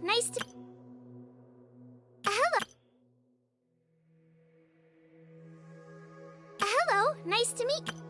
nice to... Hello. Hello, nice to meet...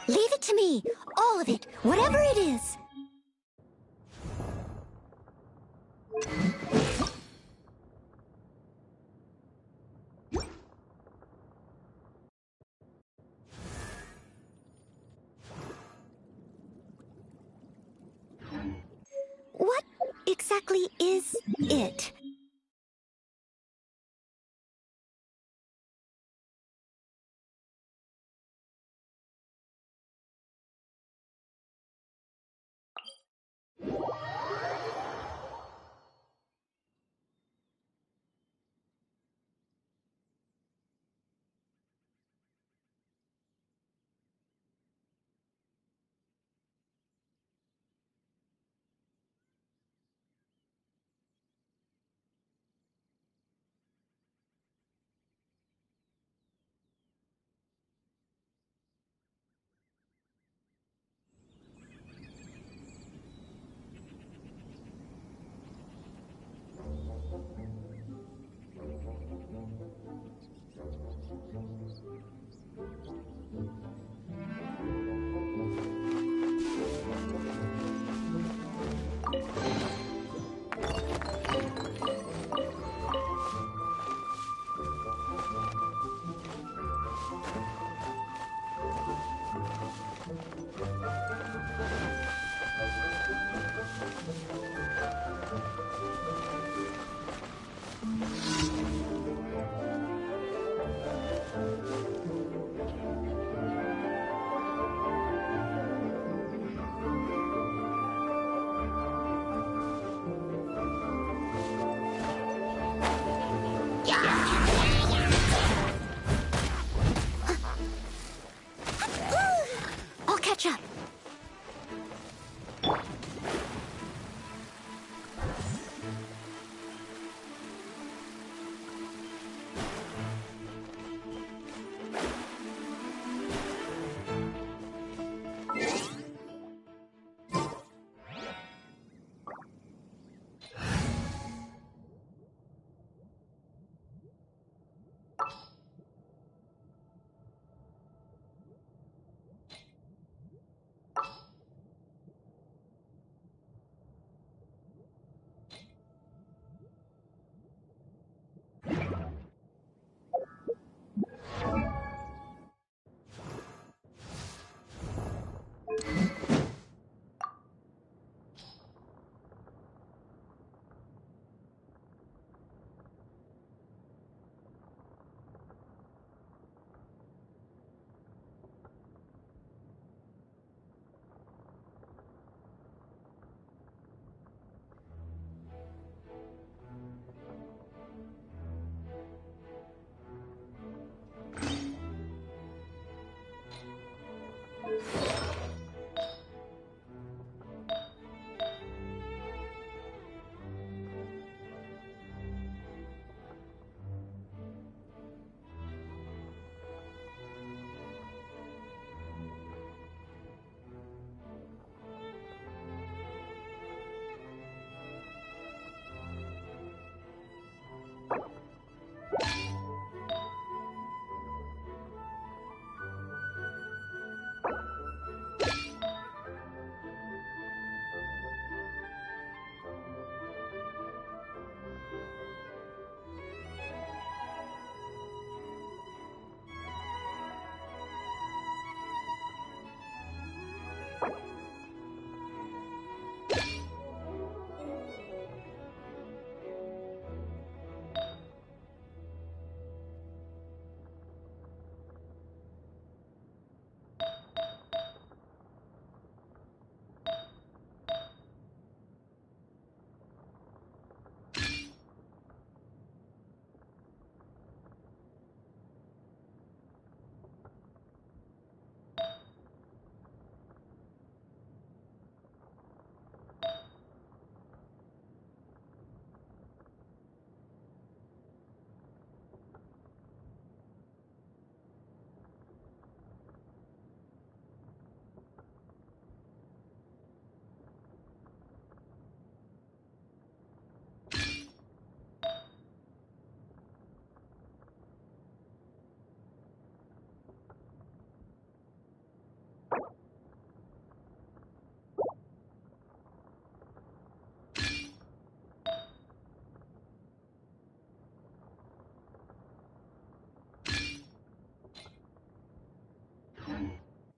Leave it to me. All of it. Whatever it is. What exactly is it?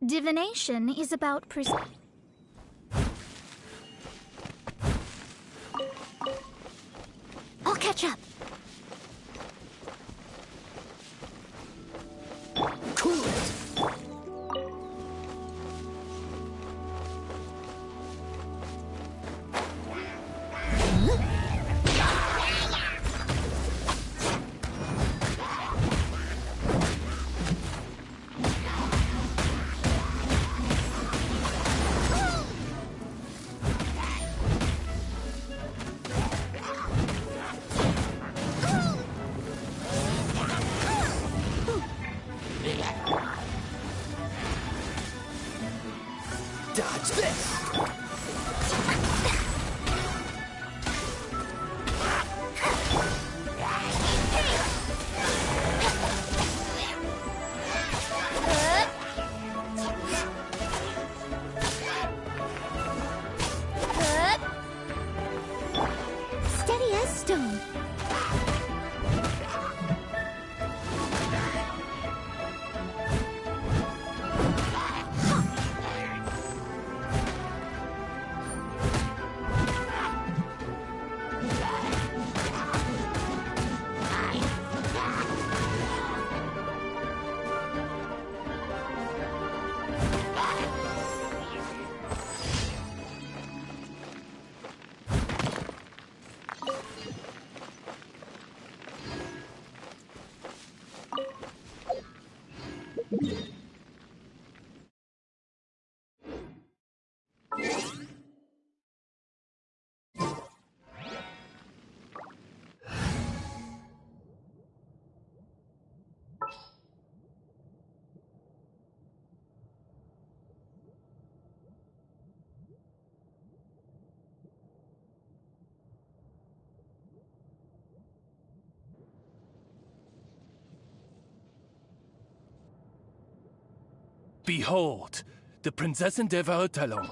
Divination is about I'll catch up. Cool it! Dodge this! Steady as stone. Behold, the Prinzessin der Verurteilung.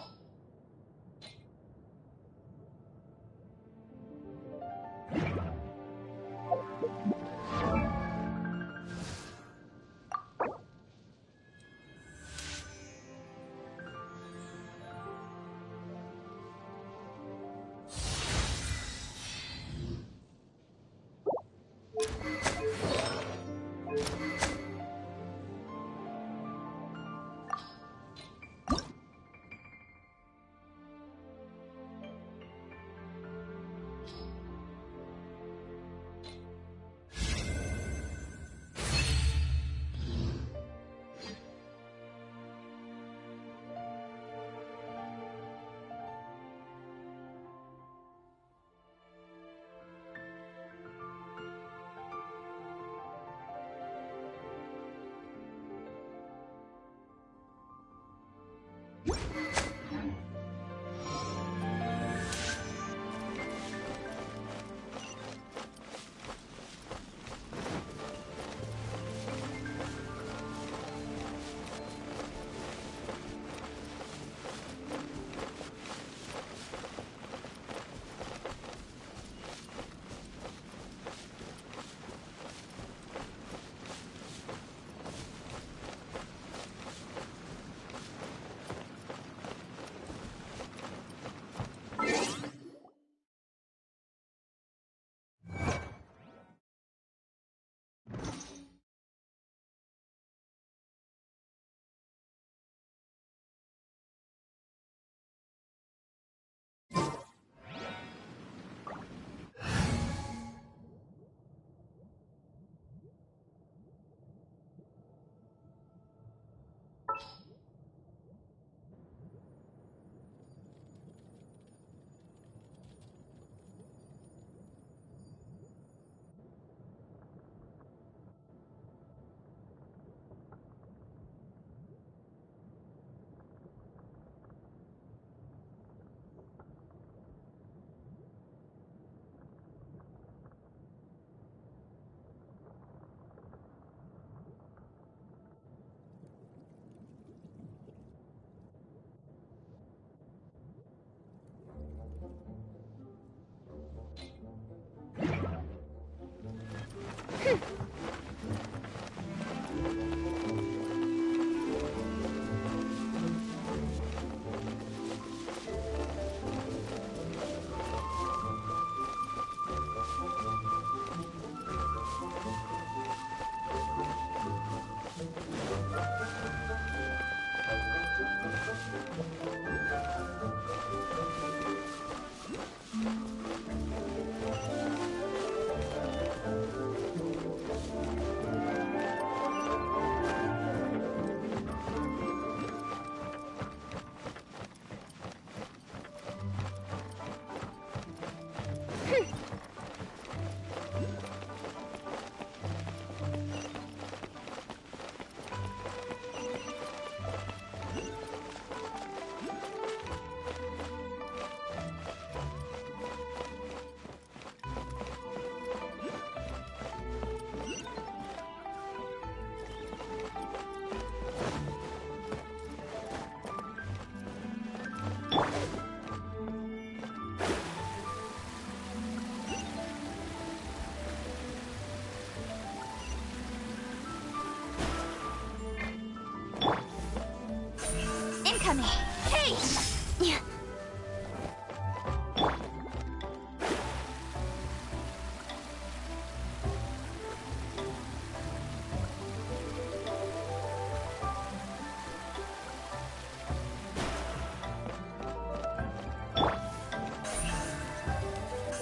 incoming. Hey!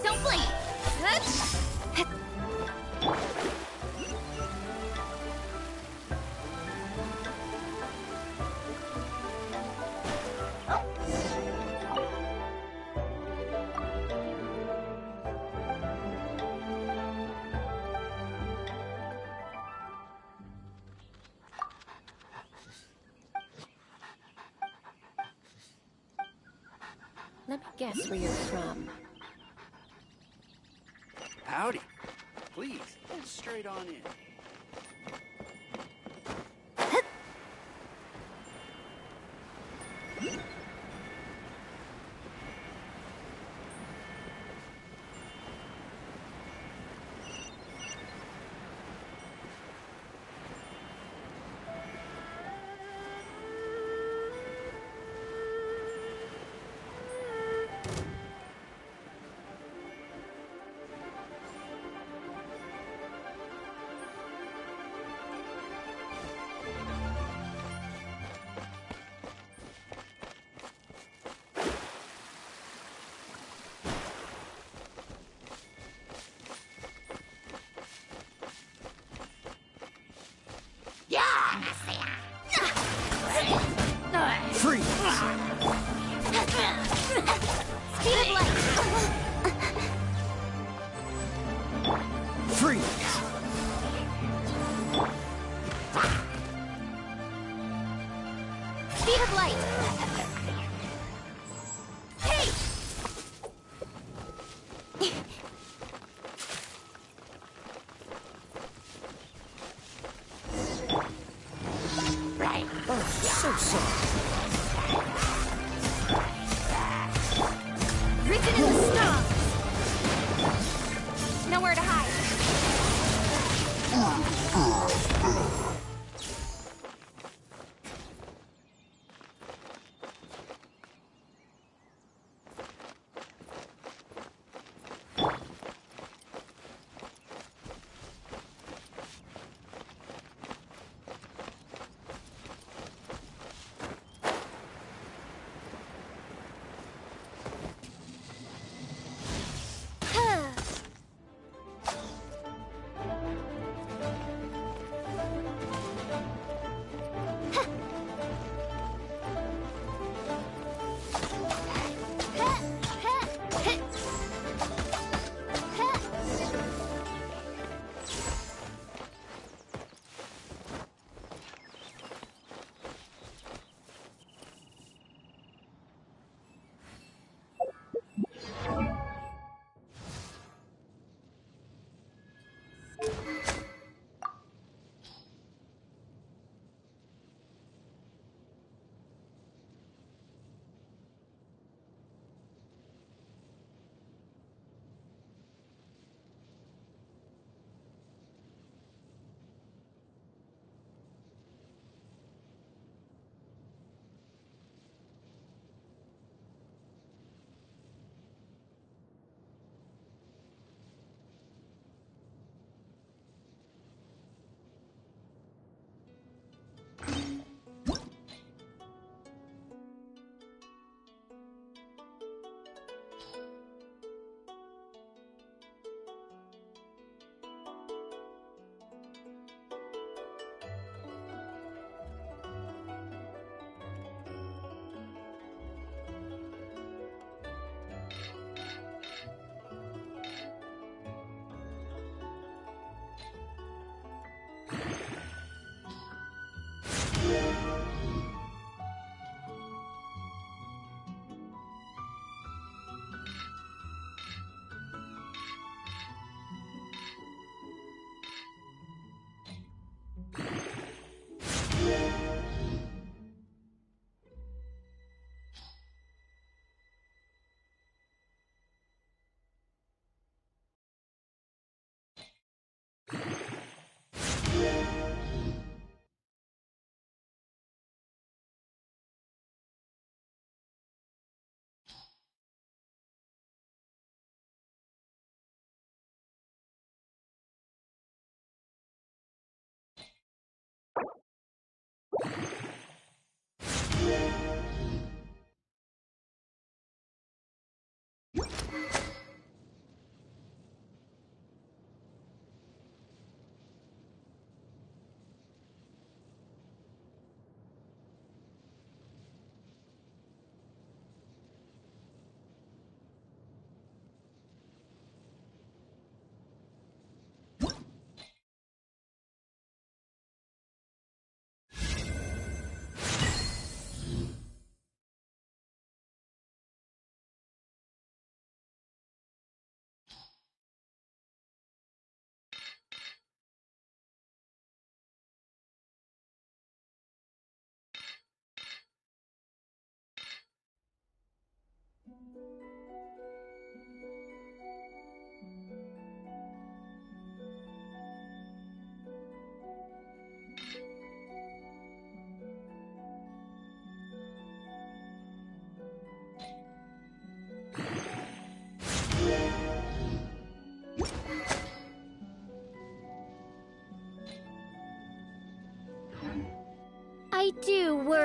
Don't blink! Let me guess where you're from. Howdy. Please, go straight on in.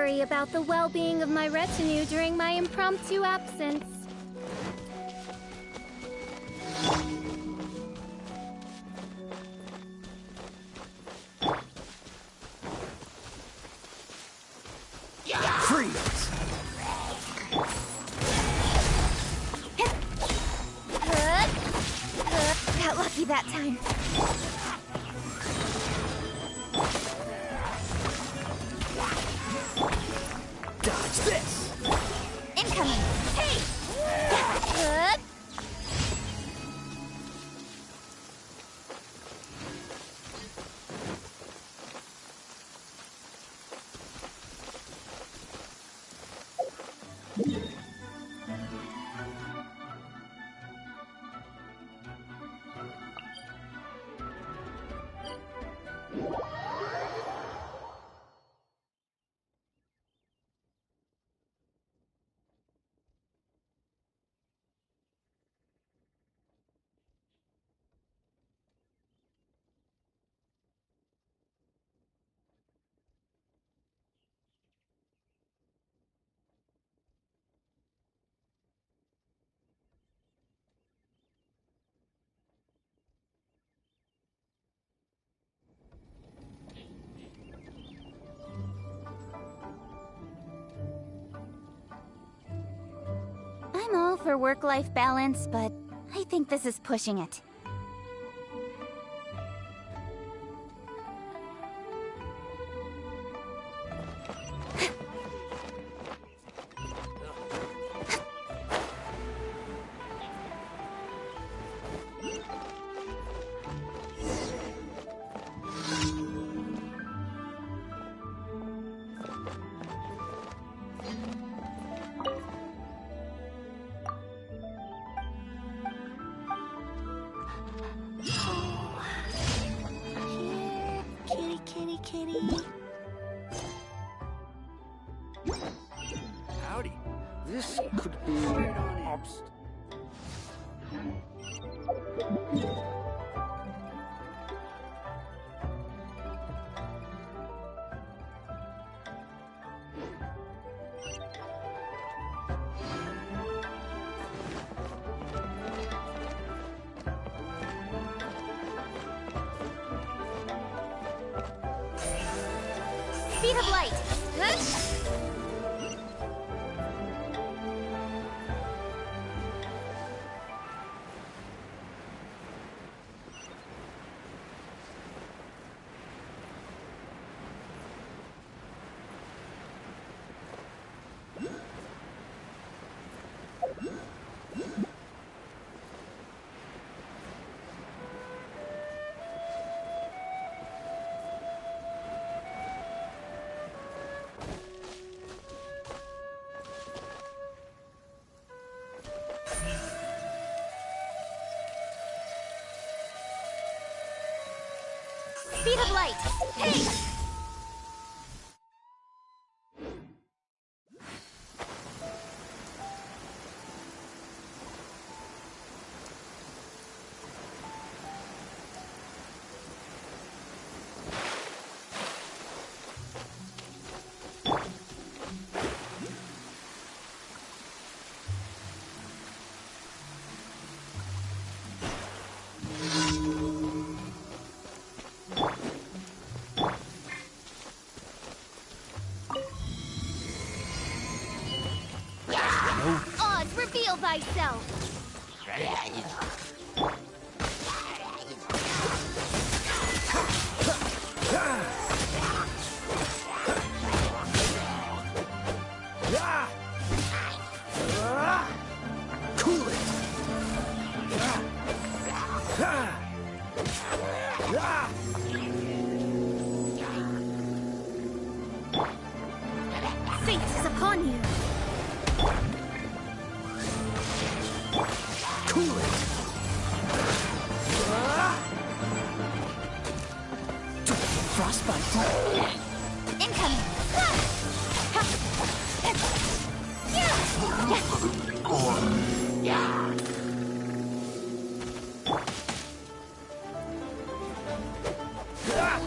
worry about the well-being of my retinue during my impromptu absence. Freeze! Got lucky that time. Dodge this! Incoming! Hey! I'm all for work-life balance, but I think this is pushing it. Howdy. This could be right on in. Speed of light! Speed of light! Hey! Oz, reveal thyself! Cool it! Fate is upon you! Cool it! Frostbite! Incoming!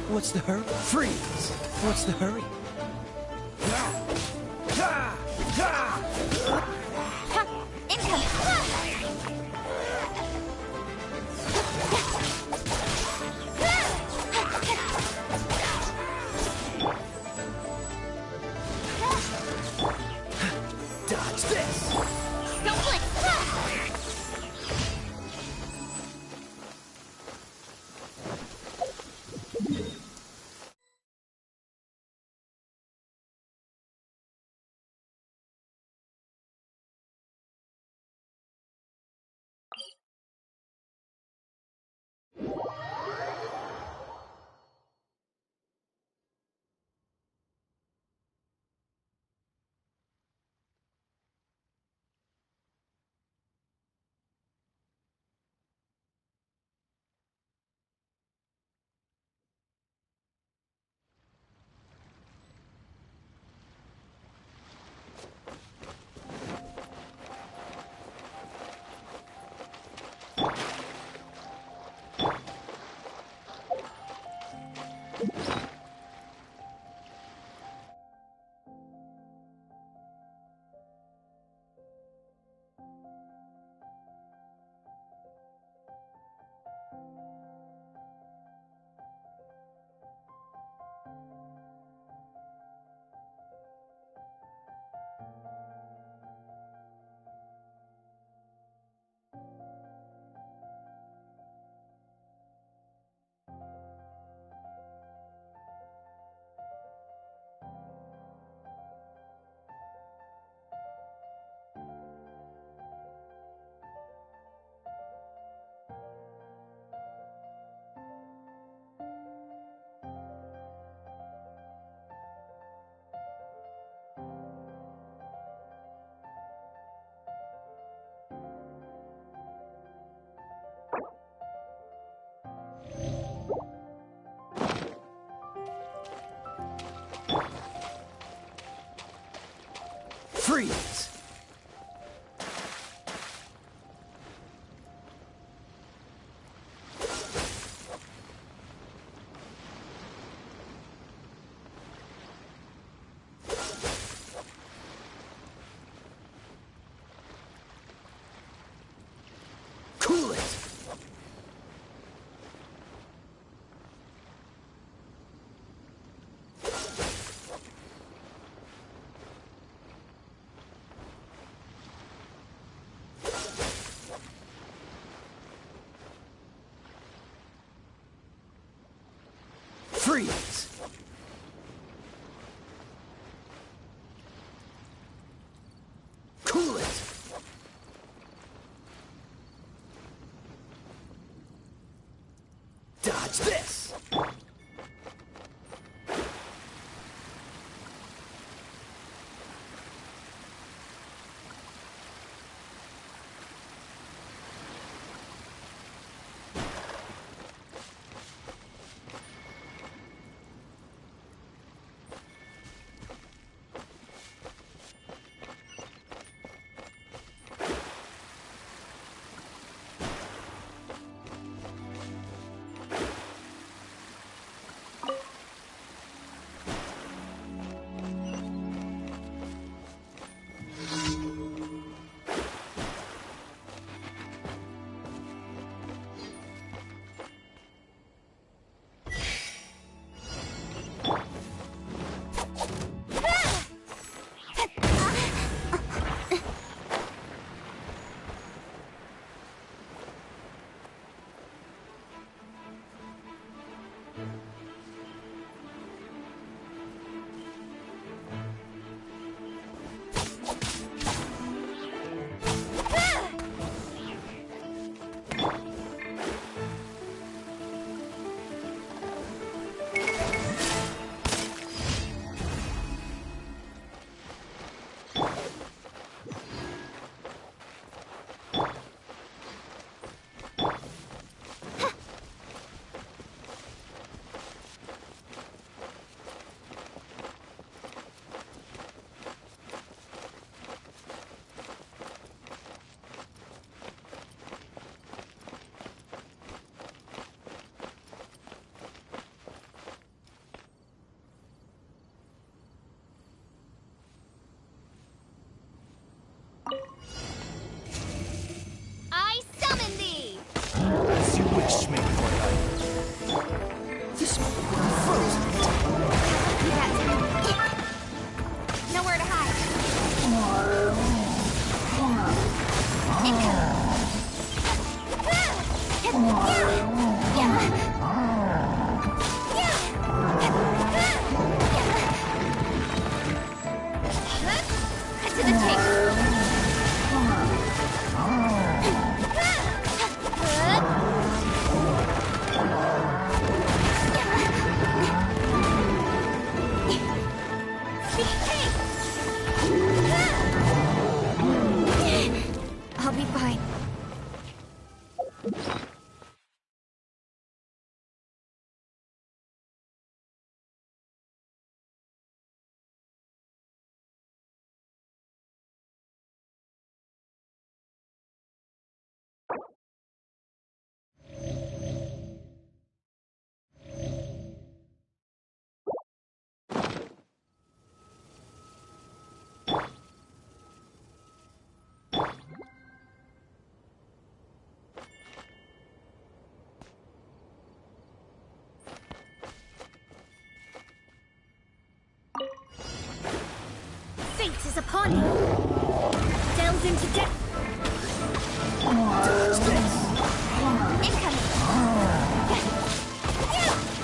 What's the hurry? Freeze! What's the hurry? Freeze! Cool it! Dodge this! I summon thee! As you wish, Maiden Warrior. This one will be frozen. You got nowhere to hide. Cut to the chase. I'll be fine. Fate is upon you. Delve into death. Dodge this! Incoming.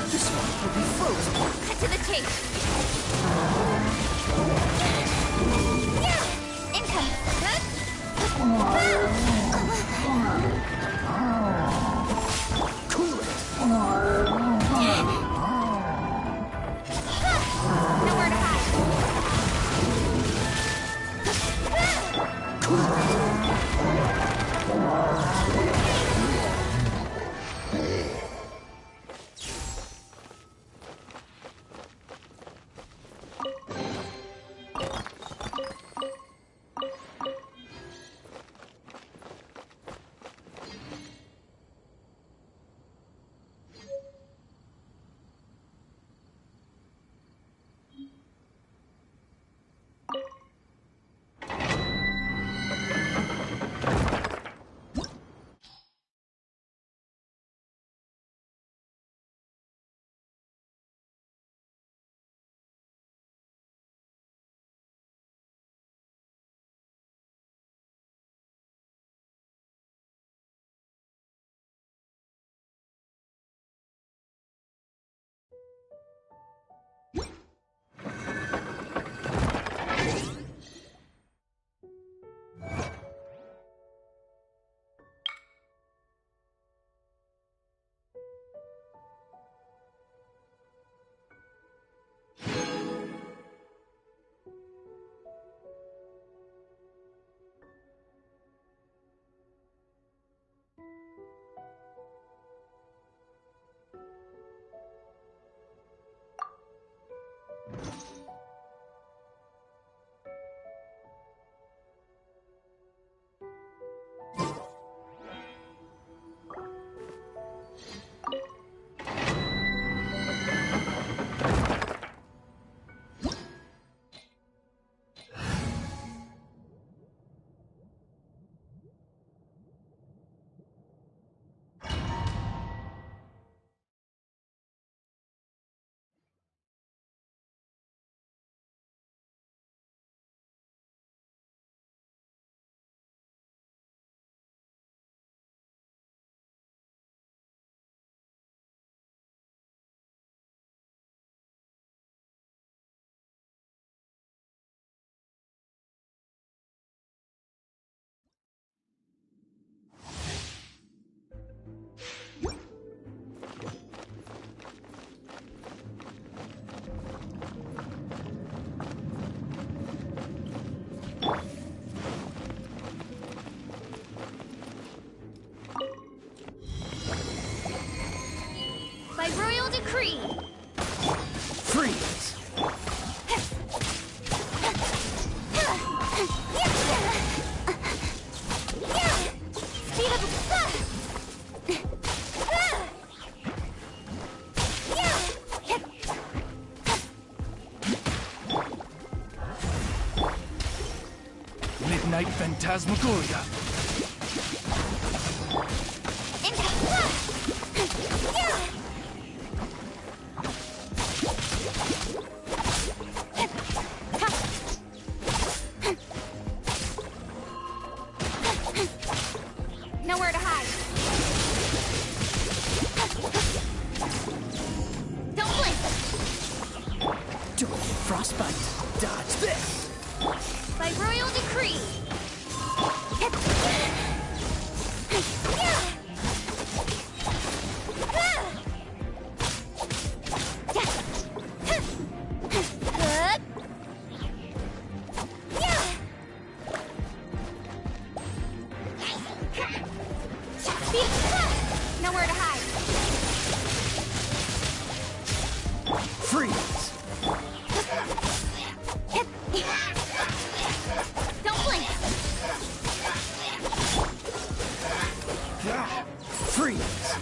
This one will be frozen. Cut to the chase. Incoming. Cool it! Nowhere to hide. Cool it! Phantasmagoria. Nowhere to hide. Don't blink. Frostbite. Dodge this. By royal decree. Nowhere to hide. Freeze. Don't blink. Freeze.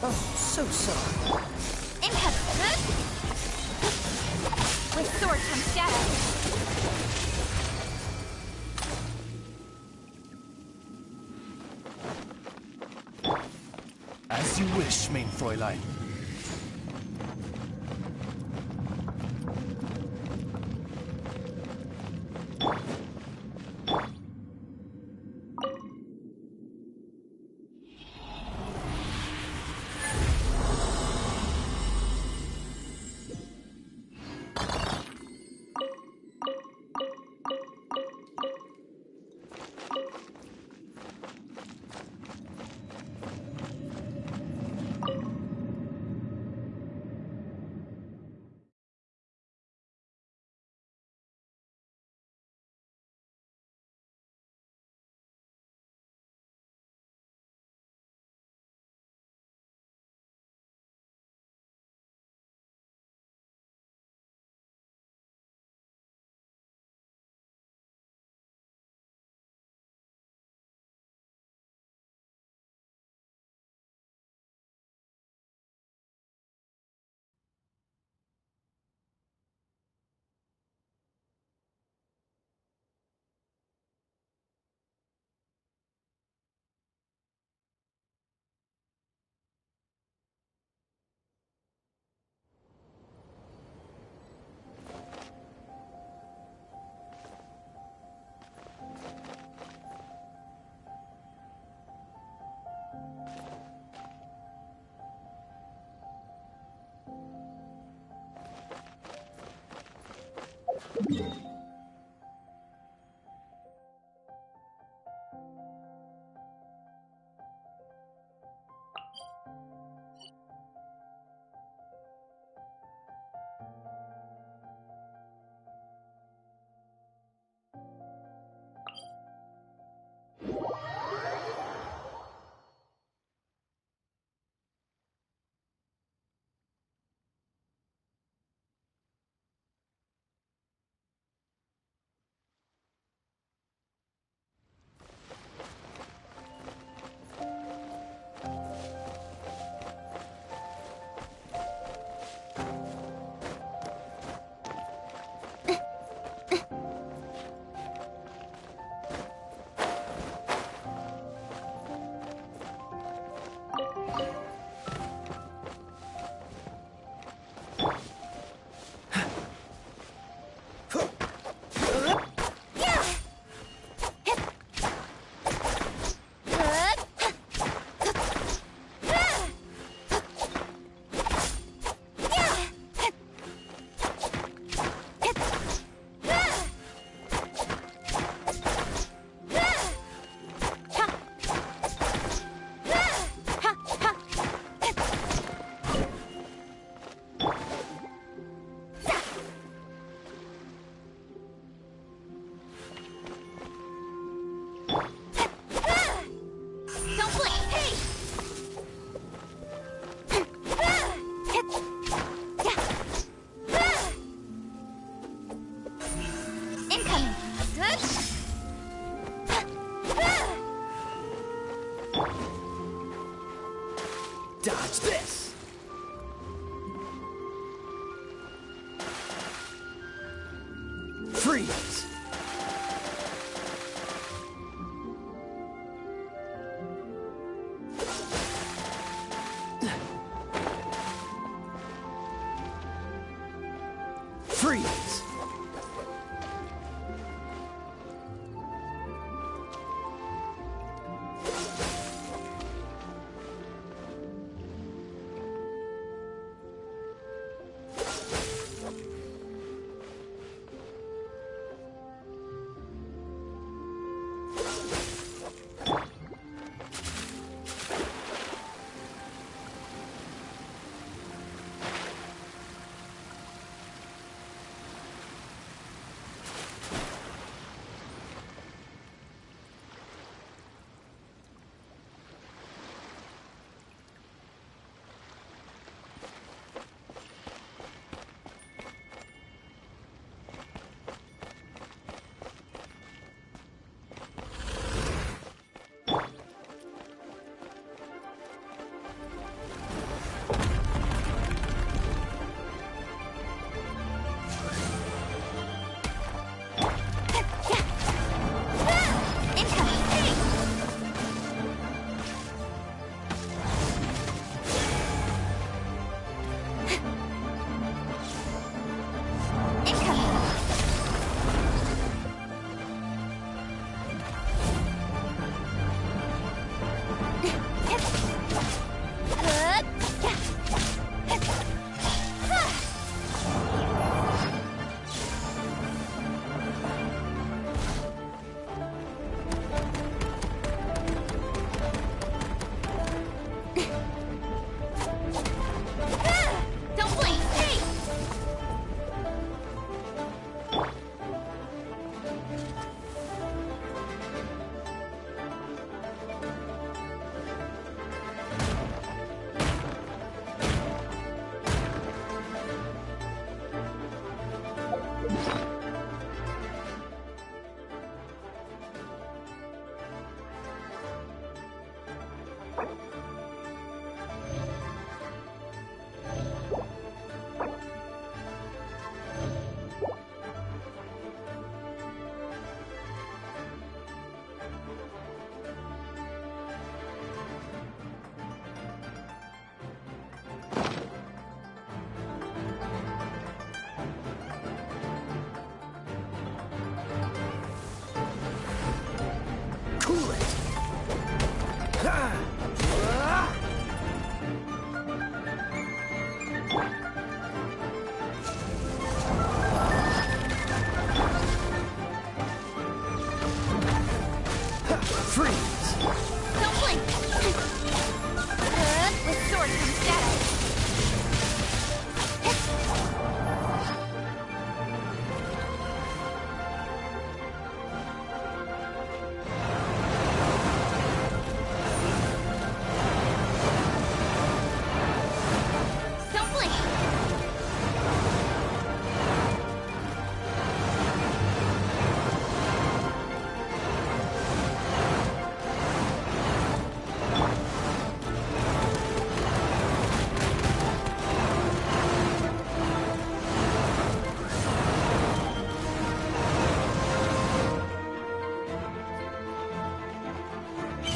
Oh, so sorry. Incoming. With sword comes shadow. As you wish, mein Fräulein.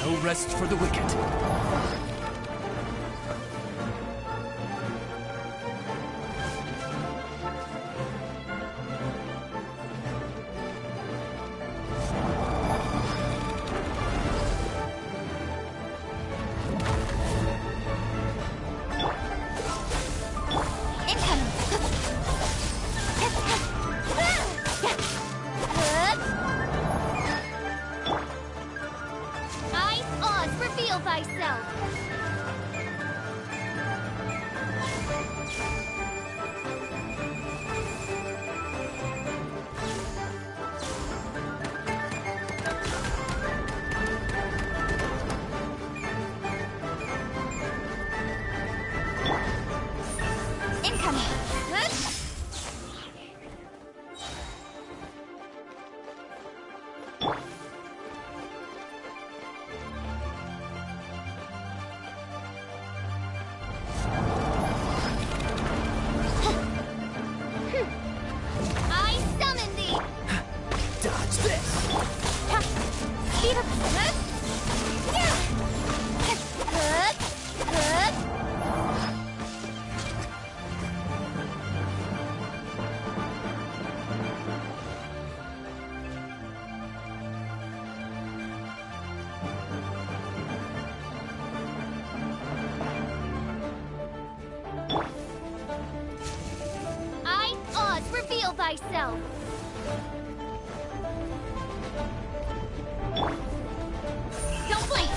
No rest for the wicked. Thyself. Don't blink!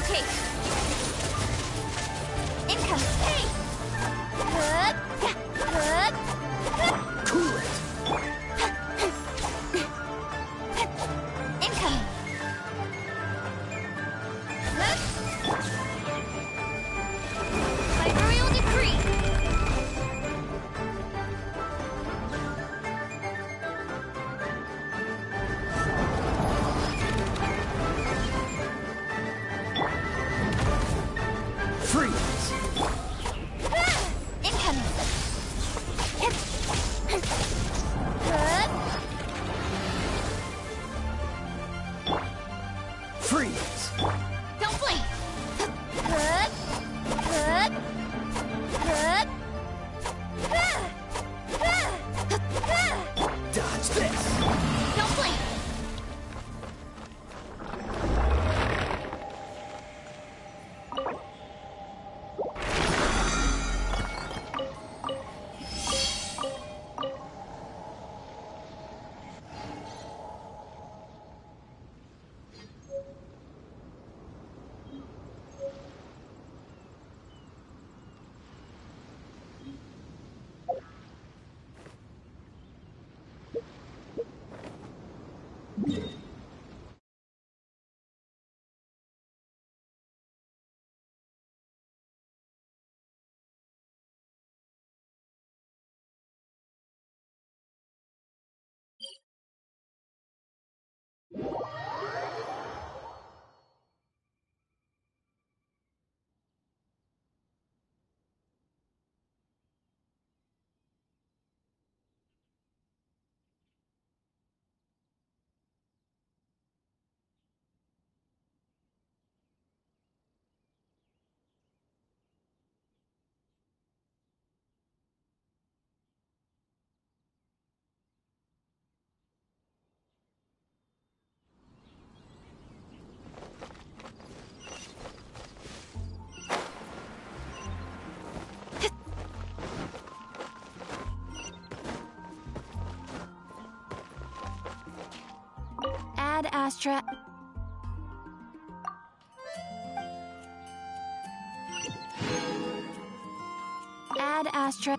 Take. Income. Hey. Cool it. Income. By royal decree. Freeze. Incoming. Freeze. Don't blink. Dodge this. Don't blink. Ad Astra. Ad Astra.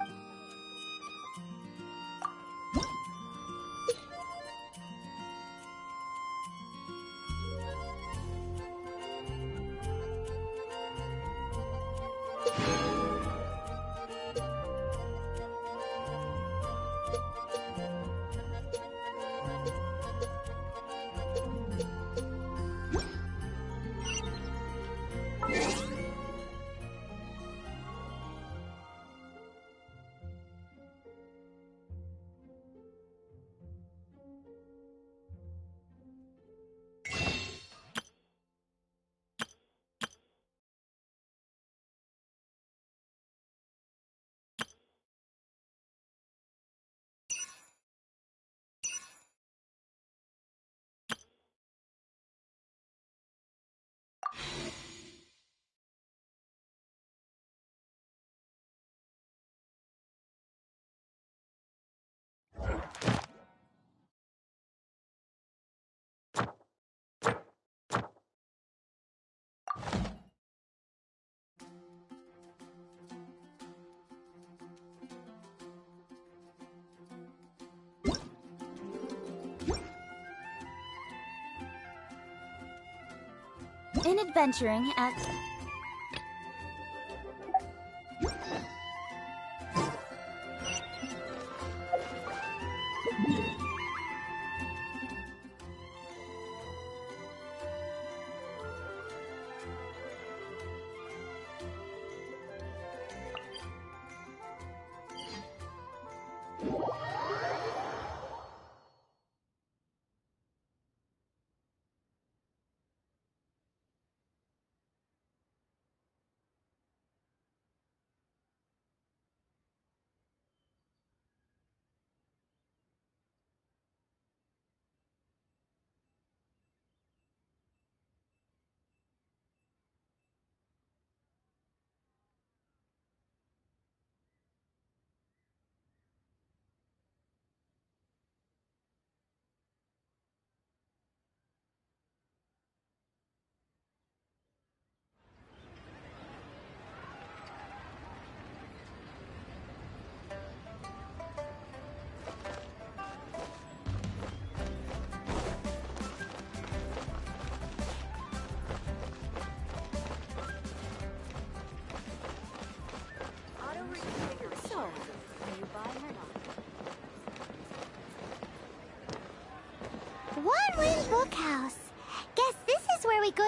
In adventuring at...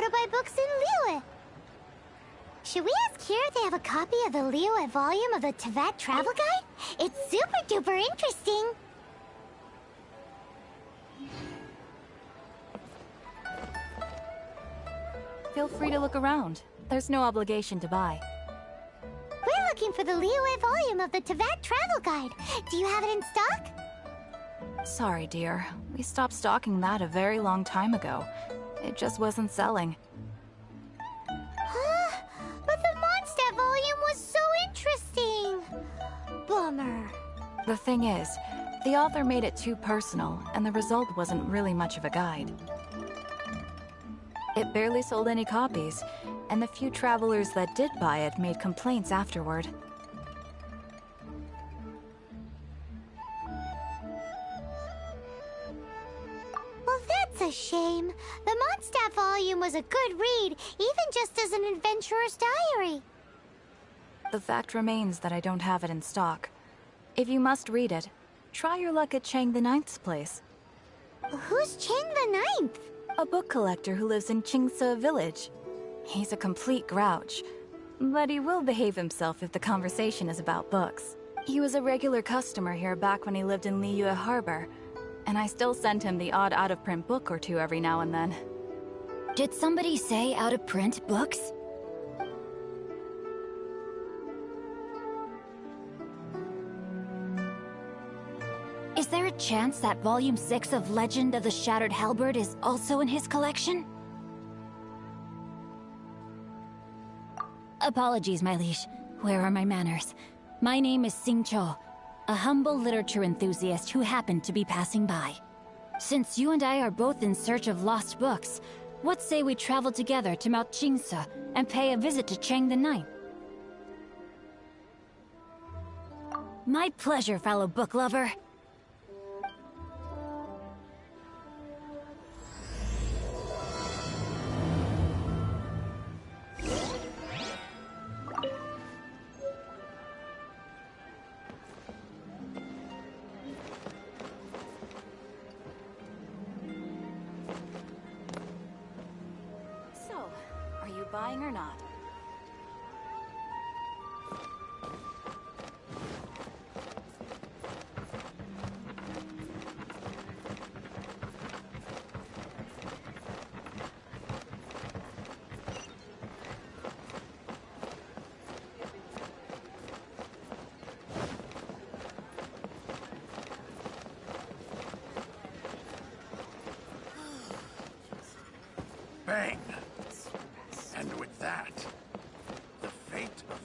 to buy books in Liyue. Should we ask here if they have a copy of the Liyue volume of the Teyvat Travel Guide? It's super duper interesting. Feel free to look around. There's no obligation to buy. We're looking for the Liyue volume of the Teyvat Travel Guide. Do you have it in stock? Sorry, dear. We stopped stocking that a very long time ago. It just wasn't selling. But the Mondstadt volume was so interesting. Bummer. The thing is, the author made it too personal, and the result wasn't really much of a guide. It barely sold any copies, and the few travelers that did buy it made complaints afterward. Well, that's a shame. The Mondstadt volume was a good read, even just as an adventurer's diary. The fact remains that I don't have it in stock. If you must read it, try your luck at Chang the Ninth's place. Who's Chang the Ninth? A book collector who lives in Qingce village. He's a complete grouch, but he will behave himself if the conversation is about books. He was a regular customer here back when he lived in Liyue Harbor, and I still send him the odd out-of-print book or two every now and then. Did somebody say out-of-print books? Is there a chance that Volume 6 of Legend of the Shattered Halberd is also in his collection? Apologies, my liege. Where are my manners? My name is Sing Cho, a humble literature enthusiast who happened to be passing by. Since you and I are both in search of lost books, what say we travel together to Mount Qingce and pay a visit to Chang the Ninth? My pleasure, fellow book lover. So, are you buying or not? Bang! And with that, the fate of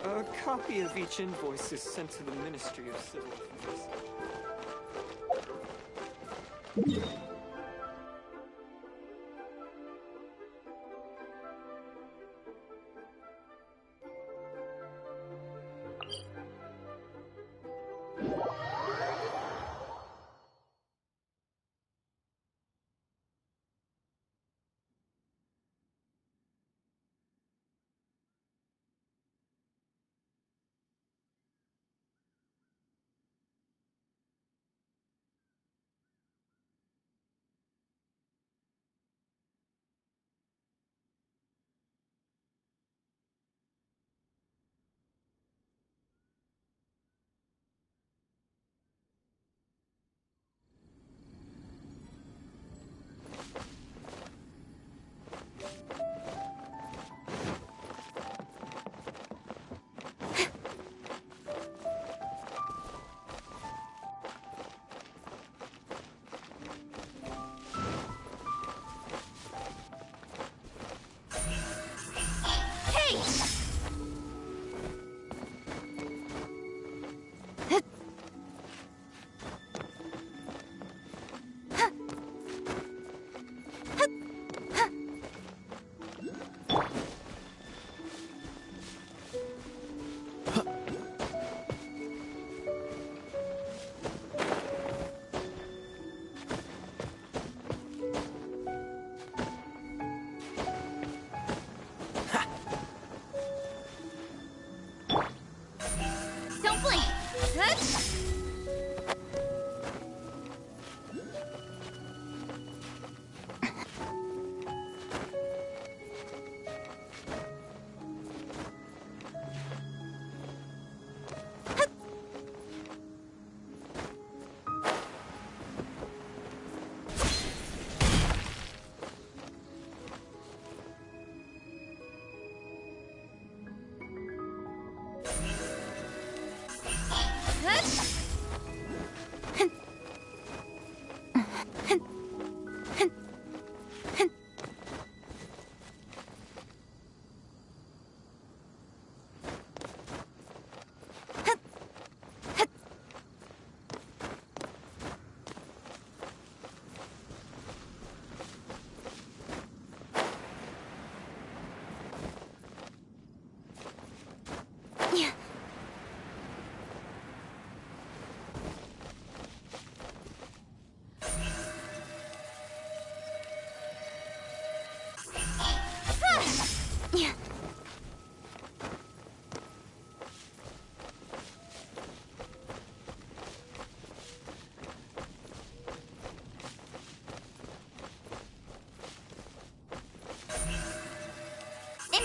A copy of each invoice is sent to the Ministry of Civil Affairs.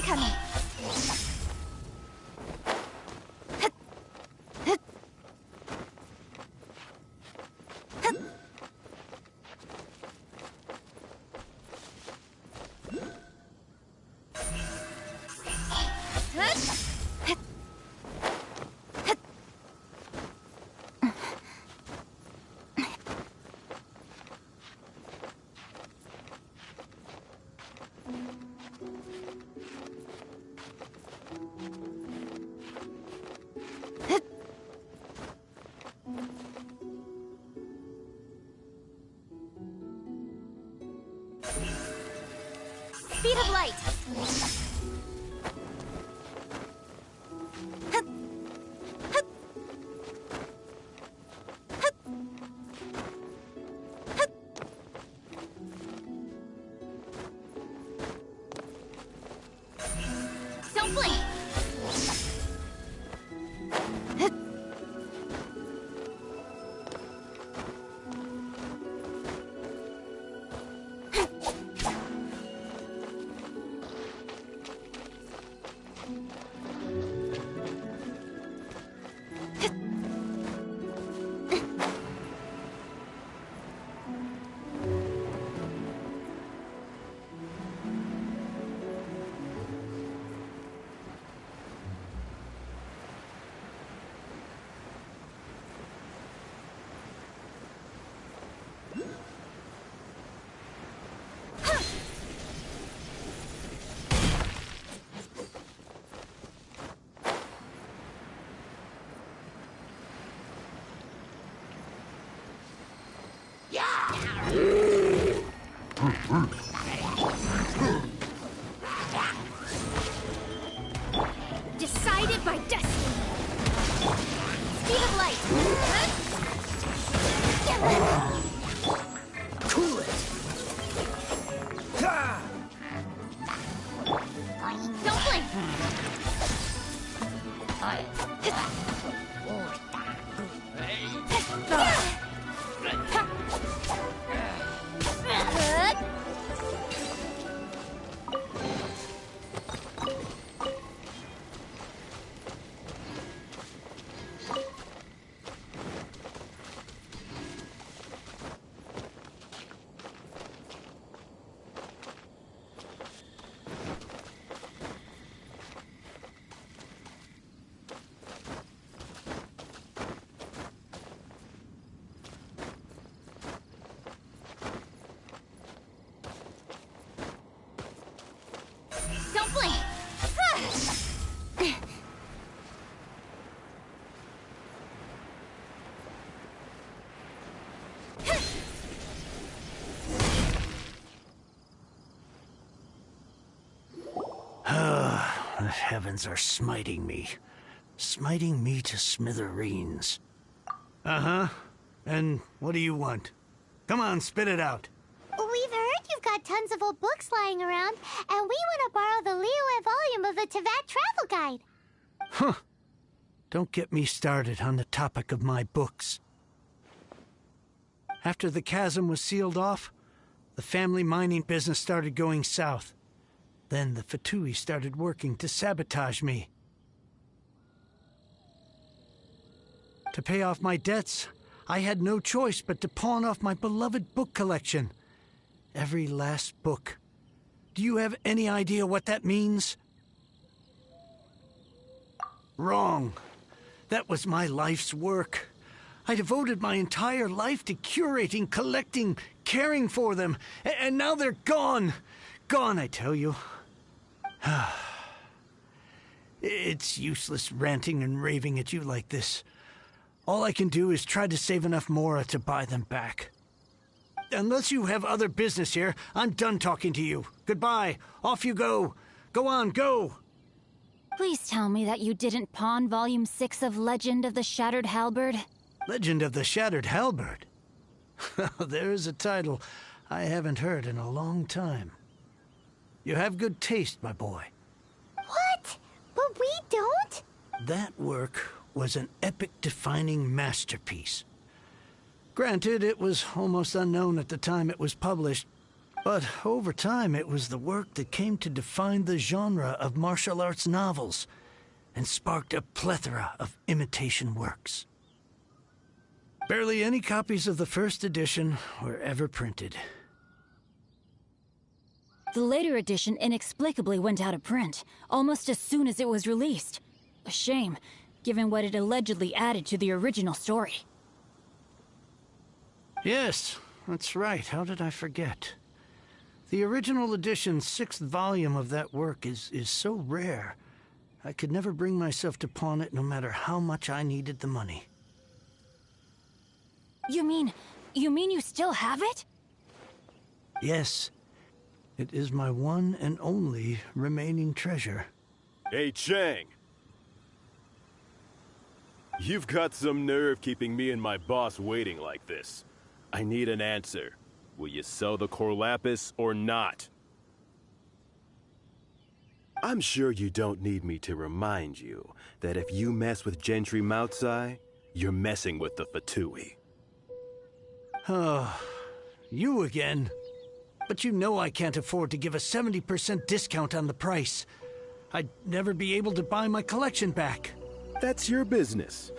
coming. Speed of light. Don't blink. Decided by destiny. Speed of light. Cool it. Don't blink. Don't blink. The heavens are smiting me to smithereens. Uh-huh. And what do you want? Come on, spit it out. We've heard you've got tons of old books lying around, and we want to borrow the Liyue volume of the Teyvat Travel Guide. Huh. Don't get me started on the topic of my books. After the chasm was sealed off, the family mining business started going south. Then the Fatui started working to sabotage me. To pay off my debts, I had no choice but to pawn off my beloved book collection. Every last book. Do you have any idea what that means? Wrong. That was my life's work. I devoted my entire life to curating, collecting, caring for them. And now they're gone. Gone, I tell you. It's useless ranting and raving at you like this. All I can do is try to save enough Mora to buy them back. Unless you have other business here, I'm done talking to you. Goodbye. Off you go. Go on, go. Please tell me that you didn't pawn Volume 6 of Legend of the Shattered Halberd. Legend of the Shattered Halberd? There's a title I haven't heard in a long time. You have good taste, my boy. What? But we don't? That work was an epic-defining masterpiece. Granted, it was almost unknown at the time it was published, But over time, it was the work that came to define the genre of martial arts novels and sparked a plethora of imitation works. Barely any copies of the first edition were ever printed. The later edition inexplicably went out of print, almost as soon as it was released. A shame, given what it allegedly added to the original story. Yes, that's right. How did I forget? The original edition's 6th volume of that work is so rare, I could never bring myself to pawn it no matter how much I needed the money. You mean you still have it? Yes. It is my one and only remaining treasure. Hey, Chang! You've got some nerve keeping me and my boss waiting like this. I need an answer. Will you sell the Corlapis or not? I'm sure you don't need me to remind you that if you mess with Gentry Moutsai, you're messing with the Fatui. Oh, you again. But you know I can't afford to give a 70% discount on the price. I'd never be able to buy my collection back. That's your business.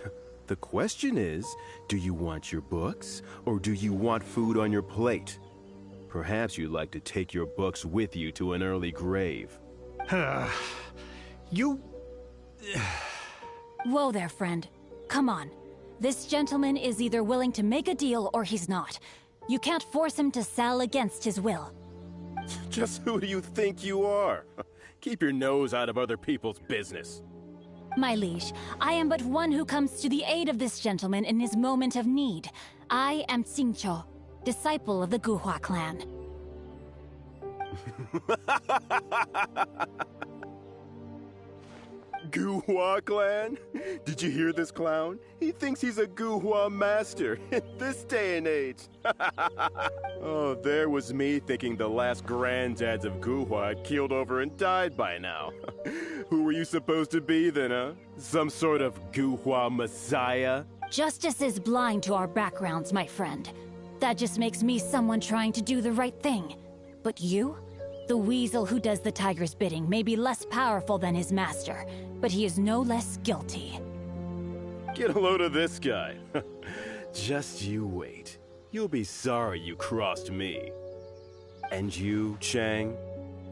The question is, do you want your books, or do you want food on your plate? Perhaps you'd like to take your books with you to an early grave. You... Whoa there, friend. Come on. This gentleman is either willing to make a deal or he's not. You can't force him to sell against his will. Just who do you think you are? Keep your nose out of other people's business. My liege, I am but one who comes to the aid of this gentleman in his moment of need. I am Xingqiu, disciple of the Guhua clan. Guhua clan? Did you hear this clown? He thinks he's a Guhua master in this day and age. Oh, there was me thinking the last granddads of Guhua had keeled over and died by now. Who were you supposed to be then, huh? Some sort of Guhua messiah? Justice is blind to our backgrounds, my friend. That just makes me someone trying to do the right thing. But you? The weasel who does the tiger's bidding may be less powerful than his master, but he is no less guilty. Get a load of this guy. Just you wait. You'll be sorry you crossed me. And you, Chang,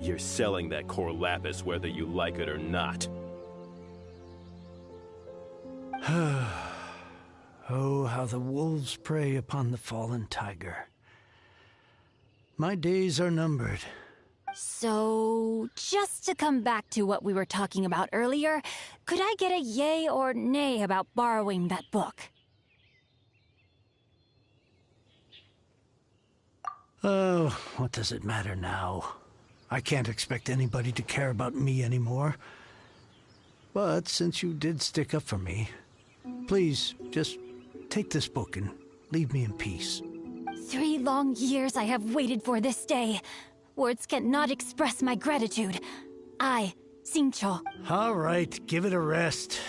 you're selling that Corlapis whether you like it or not. Oh, how the wolves prey upon the fallen tiger. My days are numbered. So, just to come back to what we were talking about earlier, could I get a yay or nay about borrowing that book? Oh, what does it matter now? I can't expect anybody to care about me anymore. But since you did stick up for me, please, just take this book and leave me in peace. 3 long years I have waited for this day. Words cannot express my gratitude. I, Xingqiu. All right, give it a rest.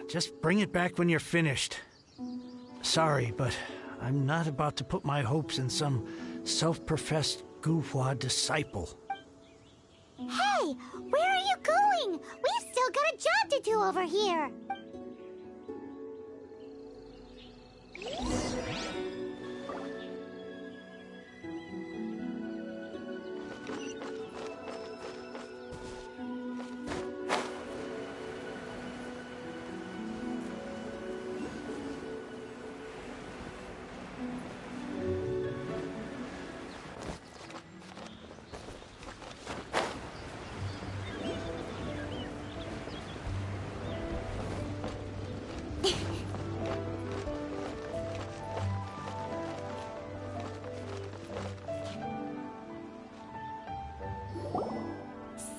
Just bring it back when you're finished. Sorry, but I'm not about to put my hopes in some self-professed Guhua disciple. Hey, where are you going? We've still got a job to do over here.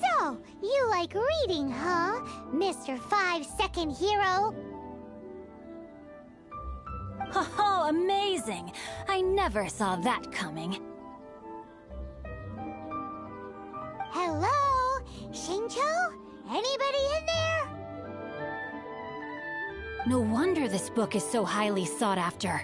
So, you like reading, huh, Mr. 5-second hero? Oh, amazing! I never saw that coming. Hello? Xingqiu? Anybody in there? No wonder this book is so highly sought after.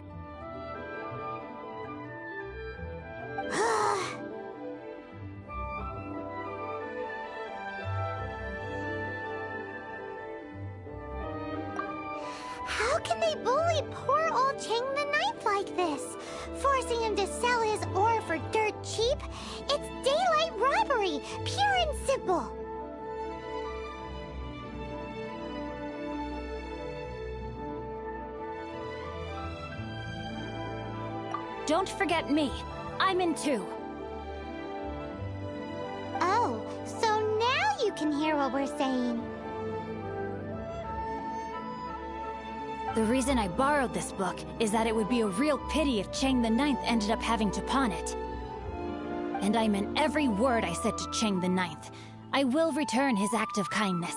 How can they bully poor old Chang the Ninth like this? Forcing him to sell his ore for dirt cheap? It's daylight robbery, pure and simple. Don't forget me. I'm in too. Oh, so now you can hear what we're saying. The reason I borrowed this book is that it would be a real pity if Chang the Ninth ended up having to pawn it. And I meant every word I said to Chang the Ninth. I will return his act of kindness.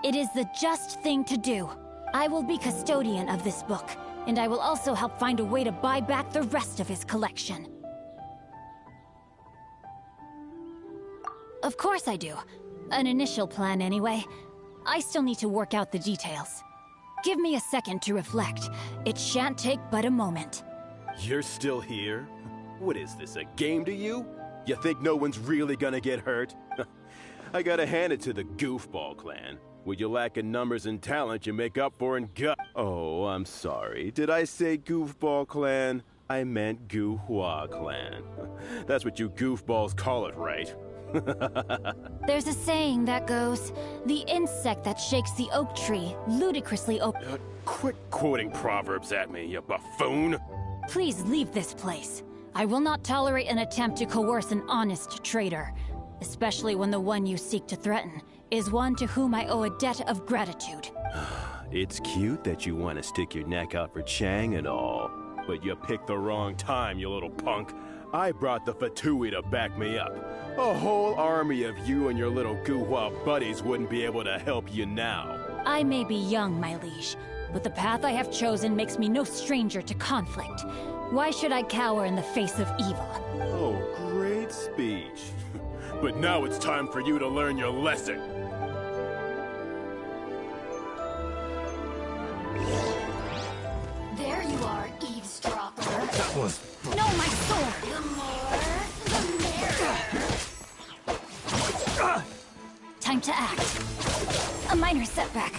It is the just thing to do. I will be custodian of this book, and I will also help find a way to buy back the rest of his collection. Of course I do. An initial plan, anyway. I still need to work out the details. Give me a second to reflect. It shan't take but a moment. You're still here? What is this, a game to you? You think no one's really gonna get hurt? I gotta hand it to the Goofball clan. What you lack in numbers and talent, you make up for in gut. Oh, I'm sorry. Did I say Goofball clan? I meant Gu-Hua clan. That's what you goofballs call it, right? There's a saying that goes, the insect that shakes the oak tree ludicrously Quit quoting proverbs at me, you buffoon! Please leave this place. I will not tolerate an attempt to coerce an honest trader, especially when the one you seek to threaten is one to whom I owe a debt of gratitude. It's cute that you want to stick your neck out for Chang and all, but you picked the wrong time, you little punk. I brought the Fatui to back me up. A whole army of you and your little Gu-Hua buddies wouldn't be able to help you now. I may be young, my liege, but the path I have chosen makes me no stranger to conflict. Why should I cower in the face of evil? Oh, great speech. But now it's time for you to learn your lesson. There you are, eavesdropper. That was... No, my sword! The more, the merrier. Time to act. A minor setback.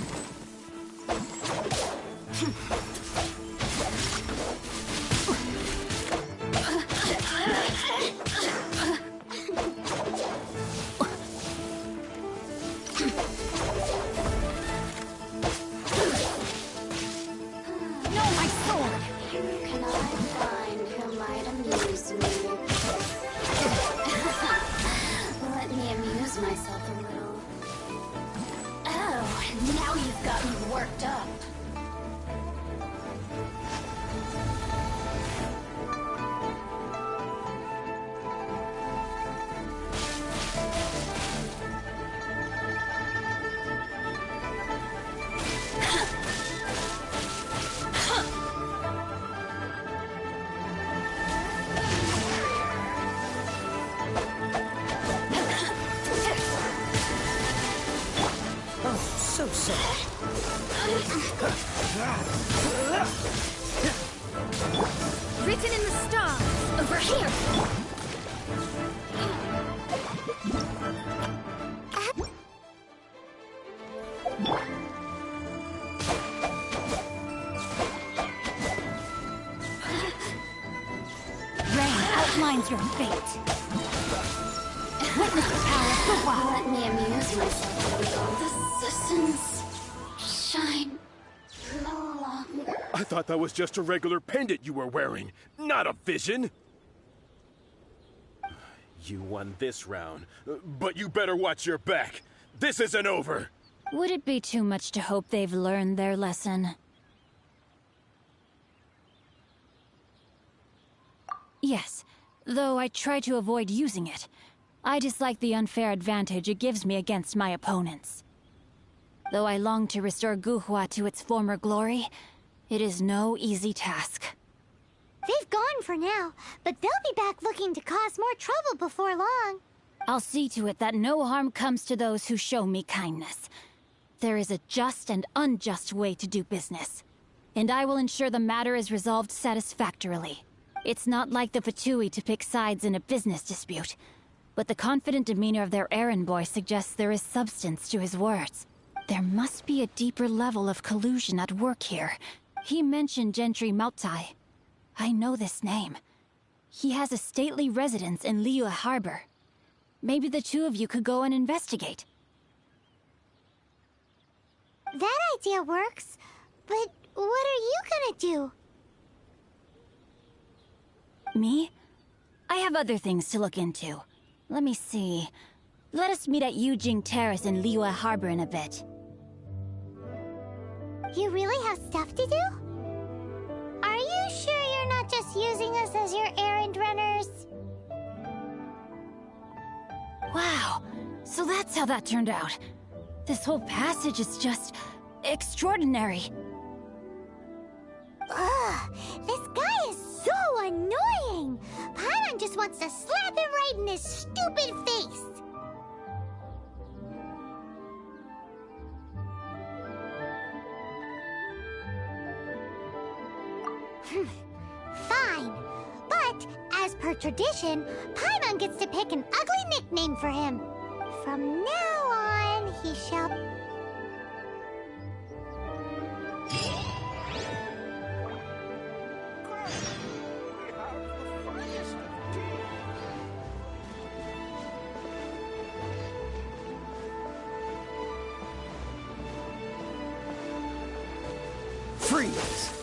Myself a little. Oh, now you've got me worked up. Written in the stars, over here. Rain outlines your fate. Witness the power of the wild. Let me amuse myself a little. The suns shine no longer. I thought that was just a regular pendant you were wearing, not a vision. You won this round, but you better watch your back. This isn't over. Would it be too much to hope they've learned their lesson? Yes, though I try to avoid using it. I dislike the unfair advantage it gives me against my opponents. Though I long to restore Gu-Hua to its former glory, it is no easy task. They've gone for now, but they'll be back looking to cause more trouble before long. I'll see to it that no harm comes to those who show me kindness. There is a just and unjust way to do business, and I will ensure the matter is resolved satisfactorily. It's not like the Fatui to pick sides in a business dispute, but the confident demeanor of their errand boy suggests there is substance to his words. There must be a deeper level of collusion at work here. He mentioned Gentry Maotai. I know this name. He has a stately residence in Liyue Harbor. Maybe the two of you could go and investigate. That idea works, but what are you gonna do? Me? I have other things to look into. Let me see. Let us meet at Yujing Terrace in Liyue Harbor in a bit. You really have stuff to do? Are you sure you're not just using us as your errand runners? Wow, so that's how that turned out. This whole passage is just extraordinary. Ugh, this guy is so annoying! Paimon just wants to slap him right in his stupid face! Fine, but as per tradition, Paimon gets to pick an ugly nickname for him. From now on, he shall... Freeze!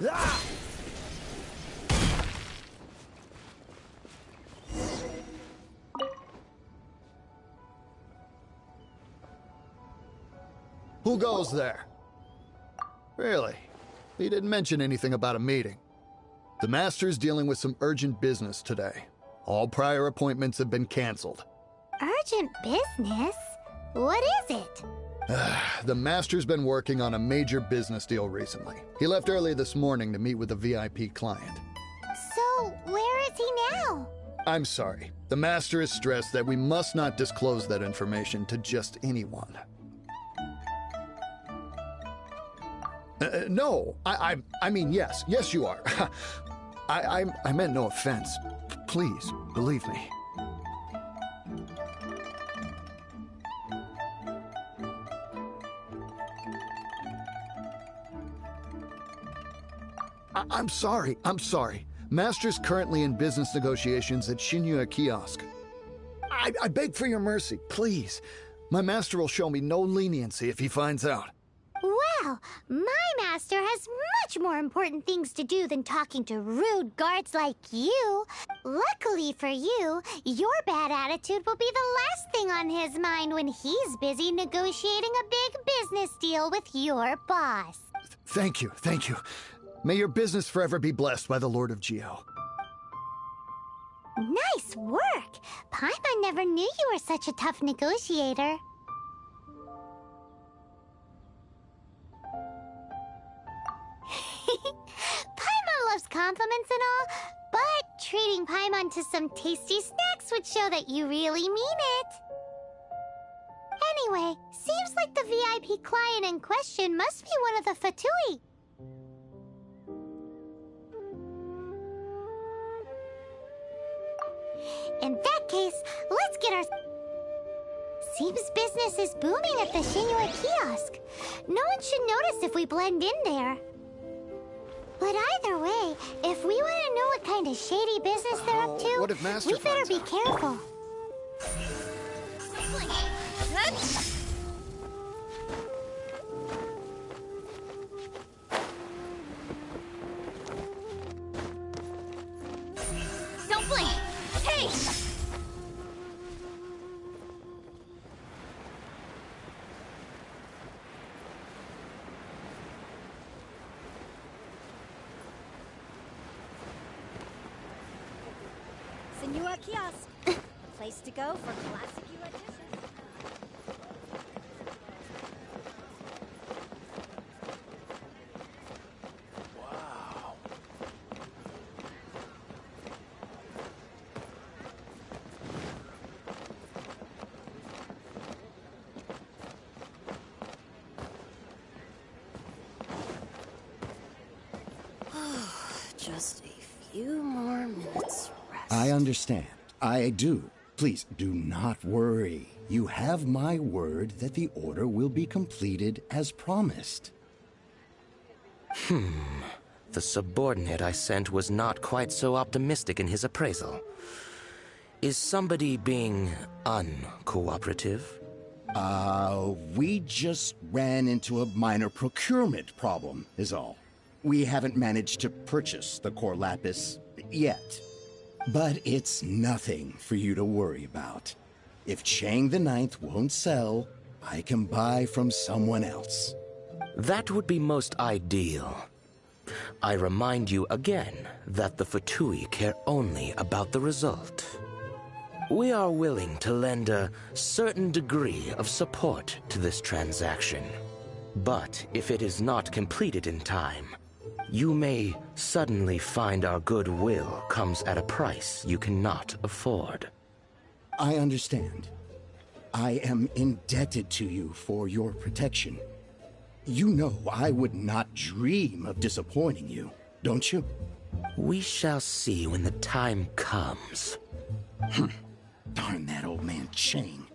Ah! Who goes there? Really? He didn't mention anything about a meeting. The Master's dealing with some urgent business today. All prior appointments have been canceled. Urgent business? What is it? The Master's been working on a major business deal recently. He left early this morning to meet with a VIP client. So, where is he now? I'm sorry. The Master is stressed that we must not disclose that information to just anyone. No, I mean, yes. Yes, you are. I meant no offense. Please, believe me. I'm sorry. Master's currently in business negotiations at Shinya Kiosk. I beg for your mercy, please. My master will show me no leniency if he finds out. Well, my master has much more important things to do than talking to rude guards like you. Luckily for you, your bad attitude will be the last thing on his mind when he's busy negotiating a big business deal with your boss. Thank you. May your business forever be blessed by the Lord of Geo. Nice work! Paimon never knew you were such a tough negotiator. Paimon loves compliments and all, but treating Paimon to some tasty snacks would show that you really mean it. Anyway, seems like the VIP client in question must be one of the Fatui. In that case, let's get our... Seems business is booming at the Shinua kiosk. No one should notice if we blend in there. But either way, if we want to know what kind of shady business they're up to, what if Master we better finds be out? careful. Don't blink! Hey! Shinua kiosk. Place to go for classic U edition. Just a few more minutes rest. I understand. I do. Please, do not worry. You have my word that the order will be completed as promised. The subordinate I sent was not quite so optimistic in his appraisal. Is somebody being uncooperative? We just ran into a minor procurement problem, is all. We haven't managed to purchase the core lapis yet. But it's nothing for you to worry about. If Chang the Ninth won't sell, I can buy from someone else. That would be most ideal. I remind you again that the Fatui care only about the result. We are willing to lend a certain degree of support to this transaction. But if it is not completed in time, you may suddenly find our goodwill comes at a price you cannot afford. I understand. I am indebted to you for your protection. You know I would not dream of disappointing you, don't you? We shall see when the time comes. Darn that old man Chang.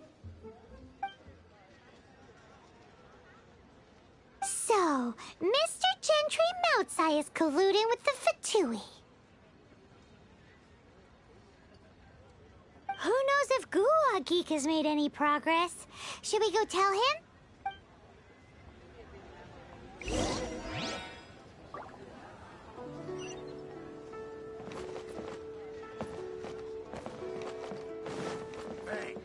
So, Mr. Gentry Moutsai is colluding with the Fatui. Who knows if Guwa Geek has made any progress? Should we go tell him? Bang.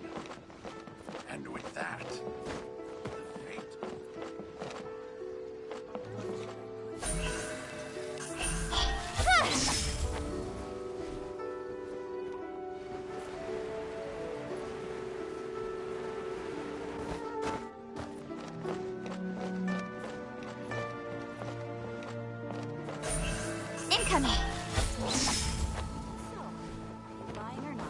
And with that, the fate. Incoming! Buying or not?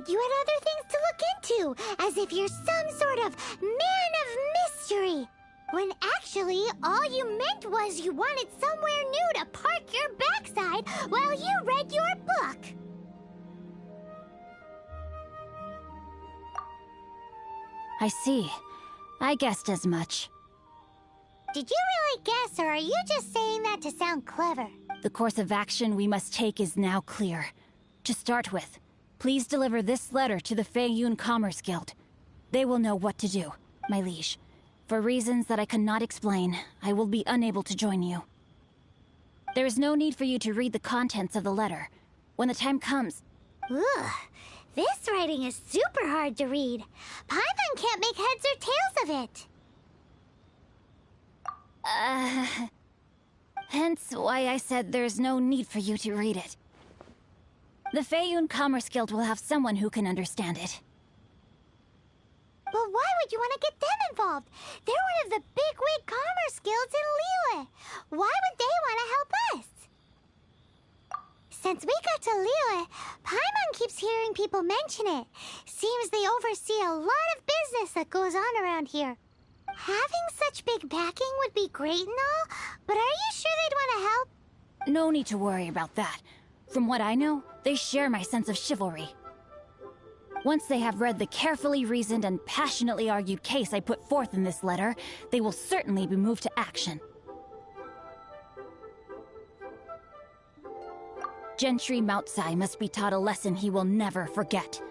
You had other things to look into, as if you're some sort of man of mystery. When actually, all you meant was you wanted somewhere new to park your backside while you read your book. I see. I guessed as much. Did you really guess, or are you just saying that to sound clever? The course of action we must take is now clear. To start with, please deliver this letter to the Feiyun Commerce Guild. They will know what to do, my liege. For reasons that I cannot explain, I will be unable to join you. There is no need for you to read the contents of the letter. When the time comes... Ugh, this writing is super hard to read. Paimon can't make heads or tails of it. Hence why I said there's no need for you to read it. The Feiyun Commerce Guild will have someone who can understand it. But why would you want to get them involved? They're one of the bigwig commerce guilds in Liyue. Why would they want to help us? Since we got to Liyue, Paimon keeps hearing people mention it. Seems they oversee a lot of business that goes on around here. Having such big backing would be great and all, but are you sure they'd want to help? No need to worry about that. From what I know, they share my sense of chivalry. Once they have read the carefully reasoned and passionately argued case I put forth in this letter, they will certainly be moved to action. Gentry Moutsai must be taught a lesson he will never forget.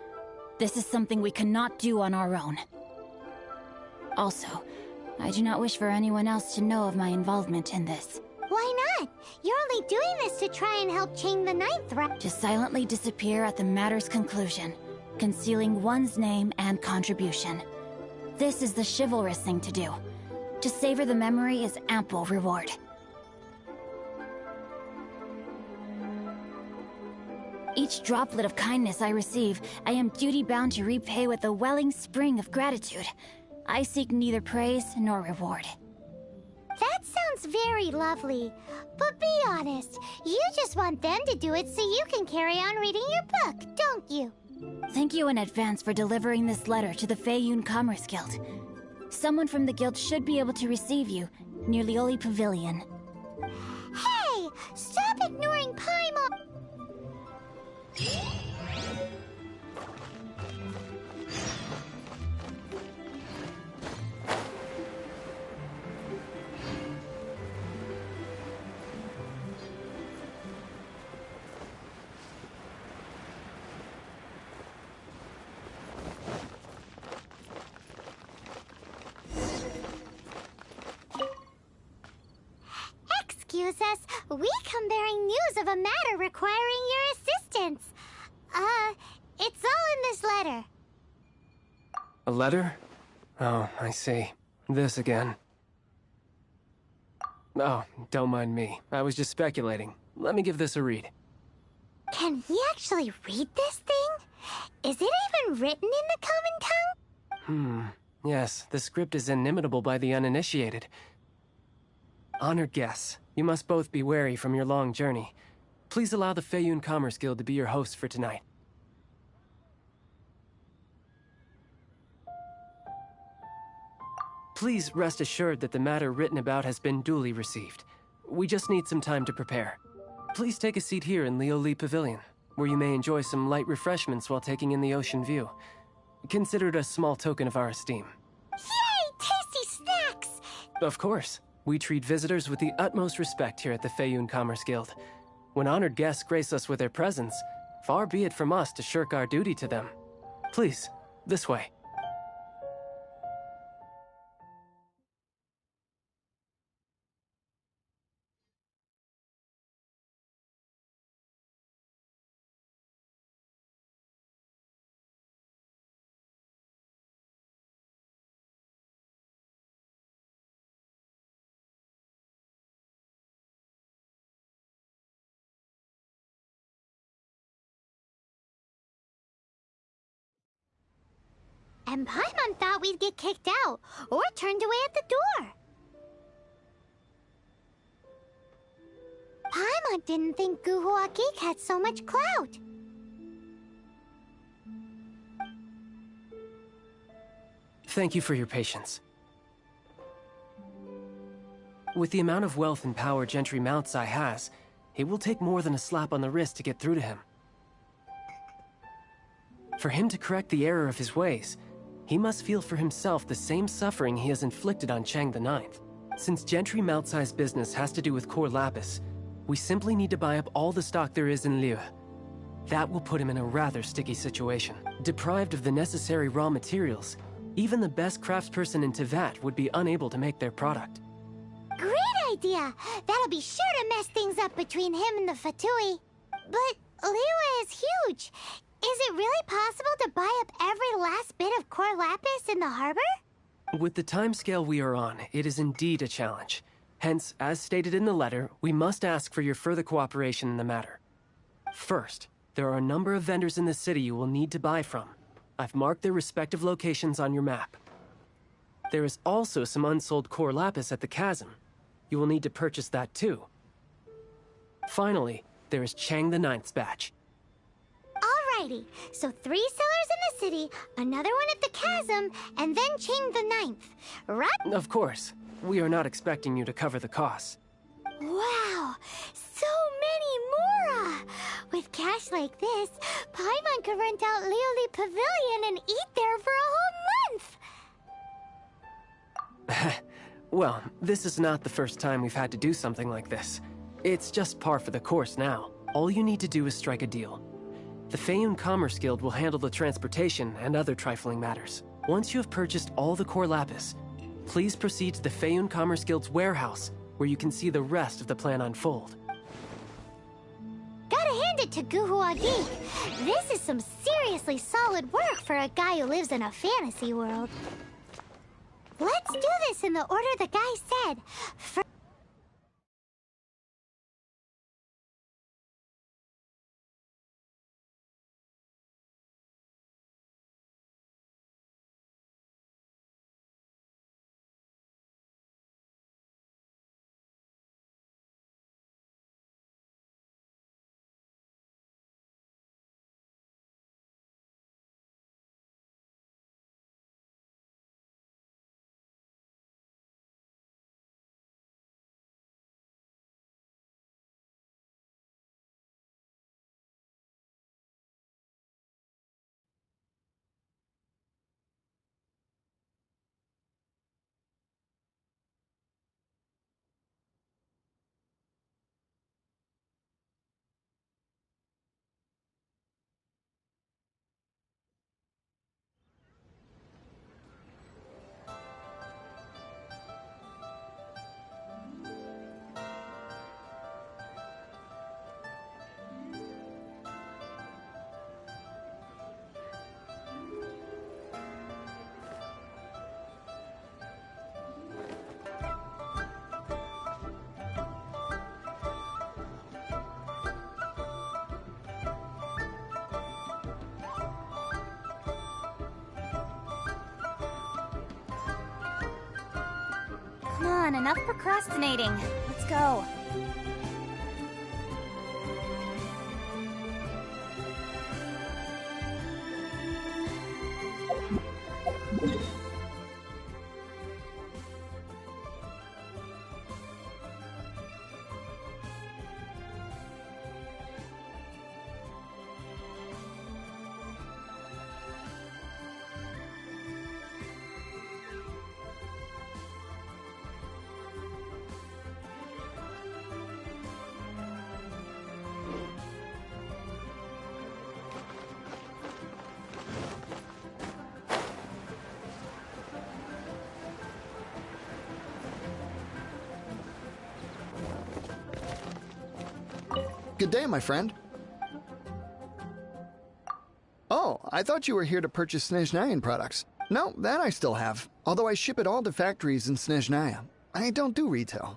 This is something we cannot do on our own. Also, I do not wish for anyone else to know of my involvement in this. Why not? You're only doing this to try and help chain the ninth, right? To silently disappear at the matter's conclusion, concealing one's name and contribution. This is the chivalrous thing to do. To savor the memory is ample reward. Each droplet of kindness I receive, I am duty-bound to repay with a welling spring of gratitude. I seek neither praise nor reward. That sounds very lovely. But be honest, you just want them to do it so you can carry on reading your book, don't you? Thank you in advance for delivering this letter to the Feiyun Commerce Guild. Someone from the guild should be able to receive you, near Lioli Pavilion. Hey! Stop ignoring Paimon! Excuse us, we come bearing news of a matter requiring your assistance. It's all in this letter. A letter? Oh, I see. This again. Oh, don't mind me. I was just speculating. Let me give this a read. Can he actually read this thing? Is it even written in the common tongue? Yes, the script is inimitable by the uninitiated. Honored guests, you must both be wary from your long journey. Please allow the Feiyun Commerce Guild to be your host for tonight. Please rest assured that the matter written about has been duly received. We just need some time to prepare. Please take a seat here in Lioli Pavilion, where you may enjoy some light refreshments while taking in the ocean view. Consider it a small token of our esteem. Yay! Tasty snacks! Of course. We treat visitors with the utmost respect here at the Feiyun Commerce Guild. When honored guests grace us with their presence, far be it from us to shirk our duty to them. Please, this way. And Paimon thought we'd get kicked out, or turned away at the door. Paimon didn't think Guhua Geek had so much clout. Thank you for your patience. With the amount of wealth and power Gentry Moutsai has, it will take more than a slap on the wrist to get through to him. For him to correct the error of his ways, he must feel for himself the same suffering he has inflicted on Chang the Ninth. Since Gentry Moutsai's business has to do with core lapis, we simply need to buy up all the stock there is in Liyue. That will put him in a rather sticky situation. Deprived of the necessary raw materials, even the best craftsperson in Teyvat would be unable to make their product. Great idea! That'll be sure to mess things up between him and the Fatui. But Liyue is huge. Is it really possible to buy up every last bit of core lapis in the harbor? With the timescale we are on, it is indeed a challenge. Hence, as stated in the letter, we must ask for your further cooperation in the matter. First, There are a number of vendors in the city you will need to buy from. I've marked their respective locations on your map. There is also some unsold core lapis at the chasm. You will need to purchase that too. Finally, there is Chang the Ninth's batch. Alrighty, so 3 sellers in the city, another one at the chasm, and then Chang the Ninth, right? Of course. We are not expecting you to cover the costs. Wow, so many more! With cash like this, Paimon could rent out Lioli Pavilion and eat there for a whole month! Well, this is not the first time we've had to do something like this. It's just par for the course now. All you need to do is strike a deal. The Feiyun Commerce Guild will handle the transportation and other trifling matters. Once you have purchased all the core lapis, please proceed to the Feiyun Commerce Guild's warehouse, where you can see the rest of the plan unfold. Gotta hand it to Guhua Geek. This is some seriously solid work for a guy who lives in a fantasy world. Let's do this in the order the guy said. Come on, enough procrastinating. Let's go. Good day, my friend. Oh, I thought you were here to purchase Snezhnayan products. No, that I still have. Although I ship it all to factories in Snezhnaya. I don't do retail.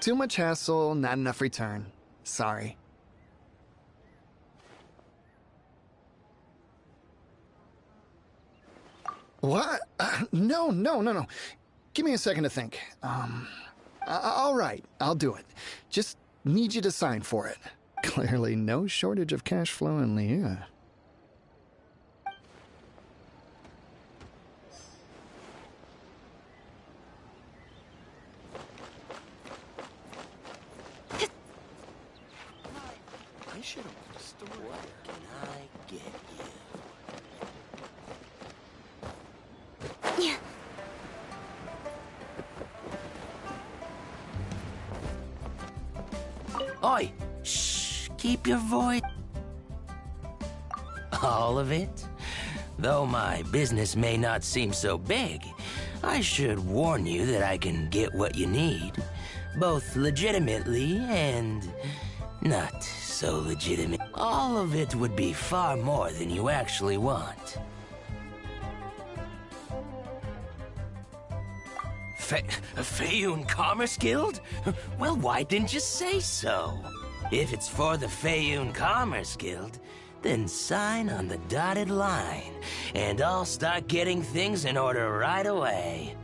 Too much hassle, not enough return. Sorry. What? No. Give me a second to think. All right, I'll do it. Just need you to sign for it. Clearly no shortage of cash flow in Liyue. I should have put a story. What can I get you? Yeah. Oi! Shh! Keep your voice. All of it? Though my business may not seem so big, I should warn you that I can get what you need. Both legitimately and not so legitimate. All of it would be far more than you actually want. Feiyun Commerce Guild? Well, why didn't you say so? If it's for the Feiyun Commerce Guild, then sign on the dotted line, and I'll start getting things in order right away.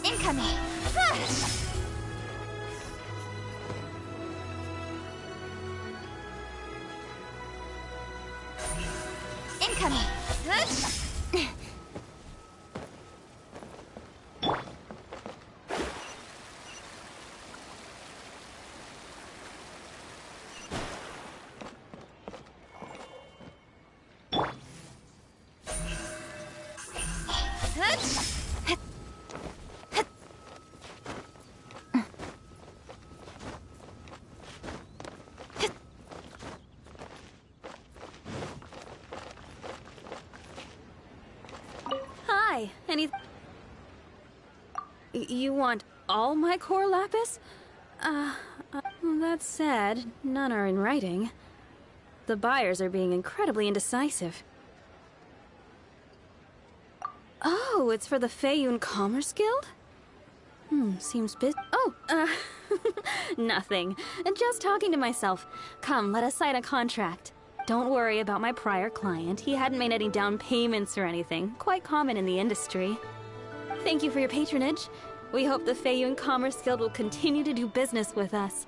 Incoming! Incoming! Hi, You want all my core lapis? That's sad. None are in writing. The buyers are being incredibly indecisive. Oh, it's for the Feiyun Commerce Guild? Seems nothing. Just talking to myself. Come, let us sign a contract. Don't worry about my prior client. He hadn't made any down payments or anything. Quite common in the industry. Thank you for your patronage. We hope the Feiyun Commerce Guild will continue to do business with us.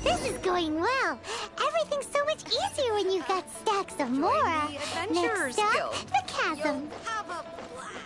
This is going well. Everything's so much easier when you've got stacks of Mora. Next up, the chasm. Have a blast.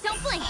Don't blink!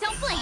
Don't blink!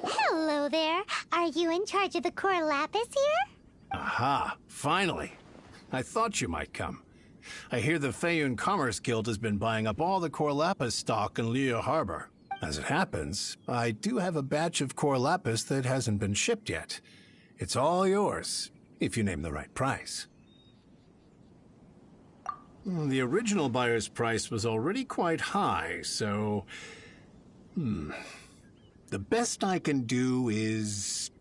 Hello there. Are you in charge of the core lapis here? Aha, finally. I thought you might come. I hear the Feiyun Commerce Guild has been buying up all the core lapis stock in Liu Harbor. As it happens, I do have a batch of core lapis that hasn't been shipped yet. It's all yours, if you name the right price. The original buyer's price was already quite high, so... The best I can do is...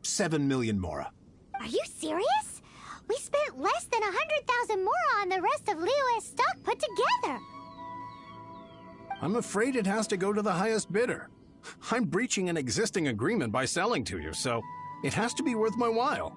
7 million mora. Are you serious? We spent less than 100,000 mora on the rest of Liyue's stock put together. I'm afraid it has to go to the highest bidder. I'm breaching an existing agreement by selling to you, so it has to be worth my while.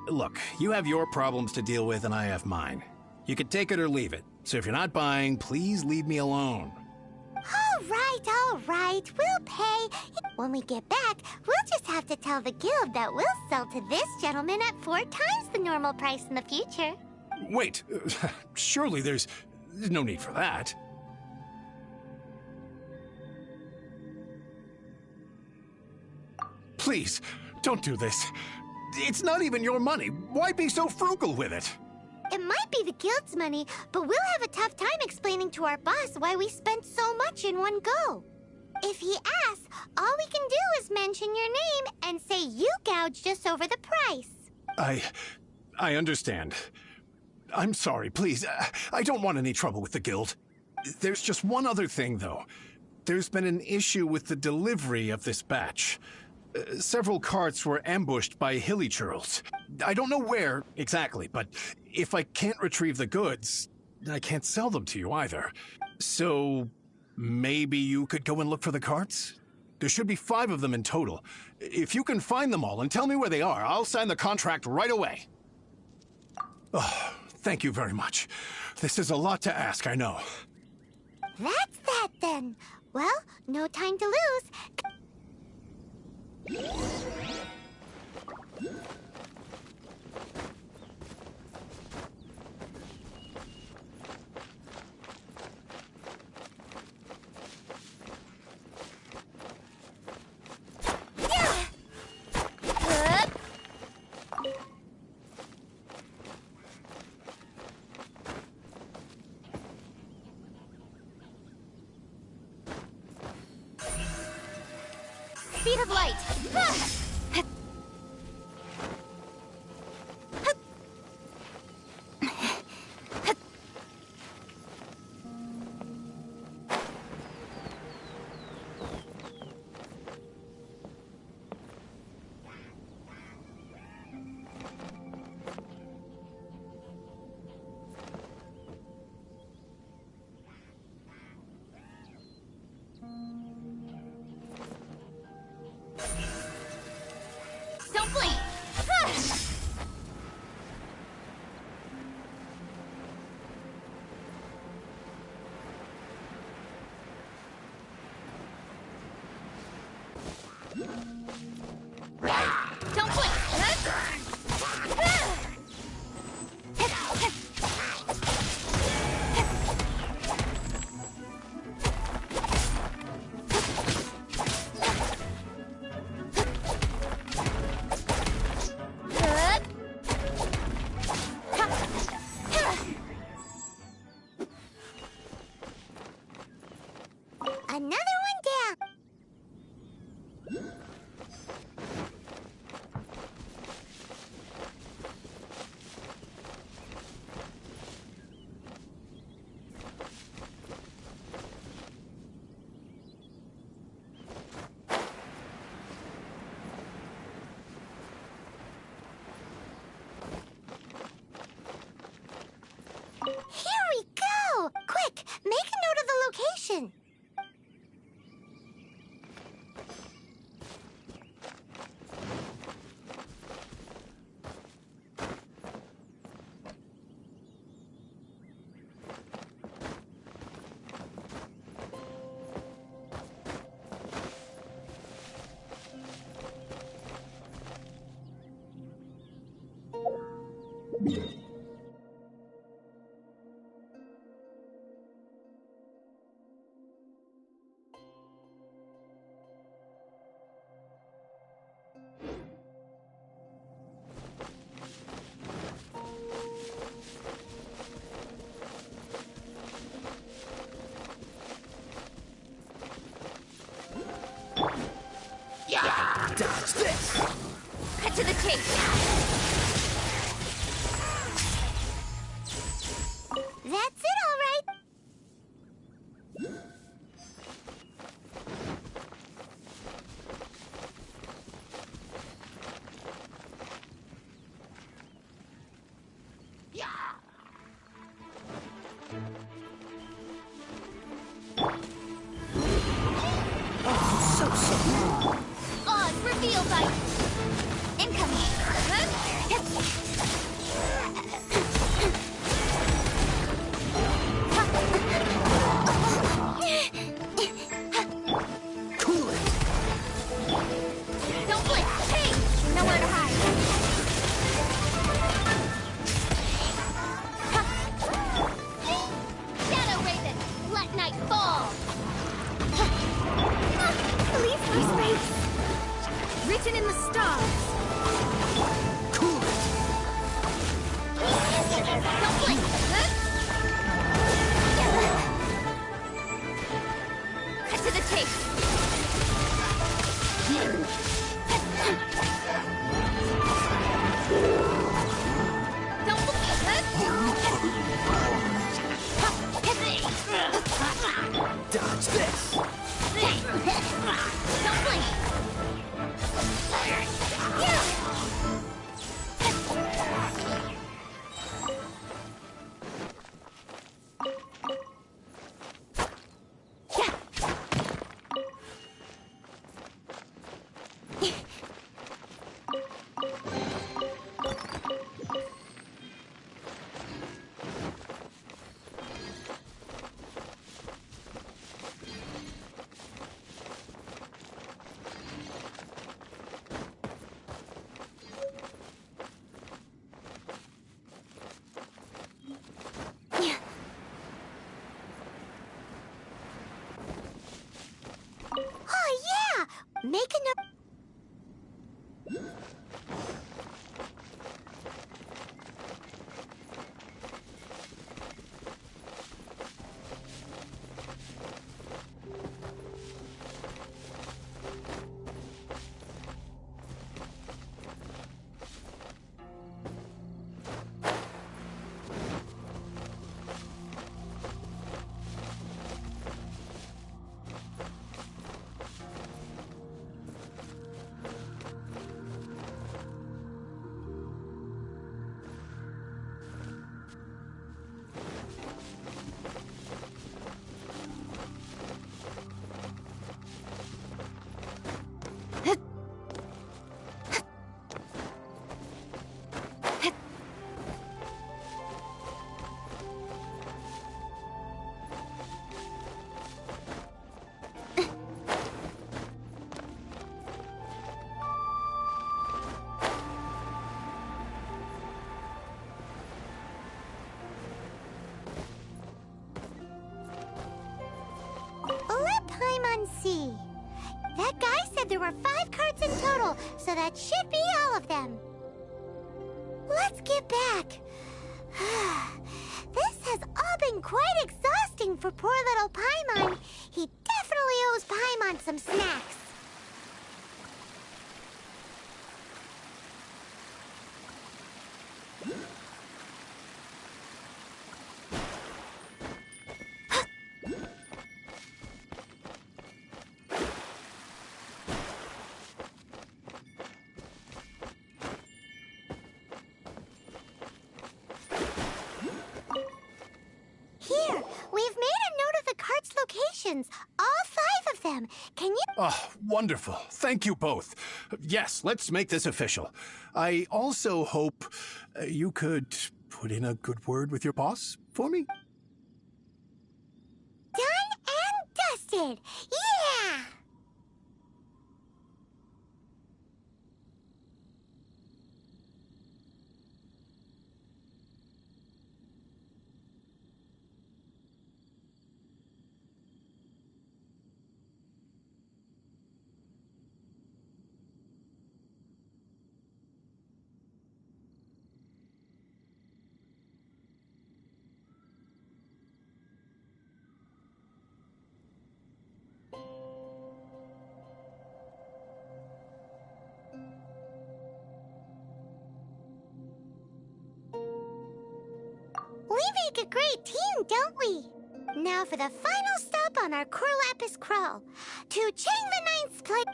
Look, you have your problems to deal with and I have mine. You can take it or leave it. So if you're not buying, please leave me alone. All right. We'll pay. When we get back, we'll just have to tell the guild that we'll sell to this gentleman at 4 times the normal price in the future. Wait, surely there's no need for that. Please, don't do this. It's not even your money. Why be so frugal with it? It might be the guild's money, but we'll have a tough time explaining to our boss why we spent so much in one go. If he asks, all we can do is mention your name and say you gouged us over the price. I understand. I'm sorry, please. I don't want any trouble with the guild. There's just one other thing, though. There's been an issue with the delivery of this batch. Several carts were ambushed by hilly churls. I don't know where exactly, but if I can't retrieve the goods, I can't sell them to you either. So maybe you could go and look for the carts? There should be 5 of them in total. If you can find them all and tell me where they are, I'll sign the contract right away. Oh, thank you very much. This is a lot to ask, I know. That's that then. Well, no time to lose. Speed of light! Don't blink! Don't blink! Another one down. Here we go! Quick, make a note of the location. Dodge this! Cut to the chase. That's it, all right. Oz, reveal bite. Incoming. Cool it! Don't blink. Hey, nowhere to hide. Shadow Raven, let night fall. Leave my space. Written in the stars. Cool it! Don't blink. Cut to the chase. Don't Dodge this! Don't blink. Oh, yeah! Make a Let Paimon see. That guy said there were 5 cards in total, so that should be all of them. Let's get back. This has all been quite exhausting for poor little Paimon. He definitely owes Paimon some snacks. Here, we've made a note of the cards' locations. All 5 of them. Can you... Oh, wonderful. Thank you both. Yes, let's make this official. I also hope you could put in a good word with your boss for me. Done and dusted. Yeah! make a great team, don't we? Now for the final stop on our Corlapis crawl. To Chang the Ninth's place.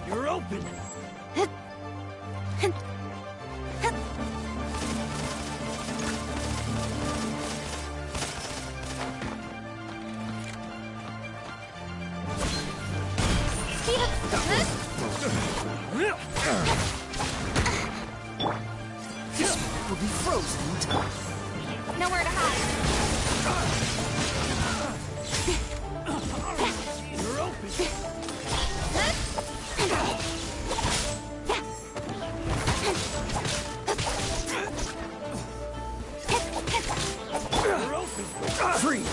You're open. We'll be frozen in time. Nowhere to hide. You're open. You're open. Free.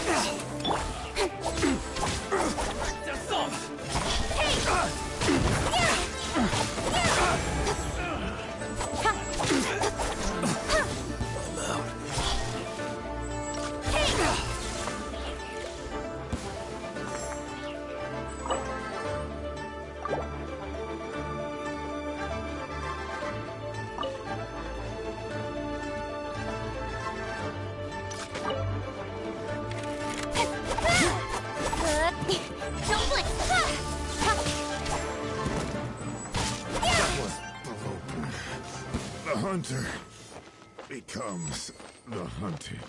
Don't blink. That was broken. The hunter becomes the hunted.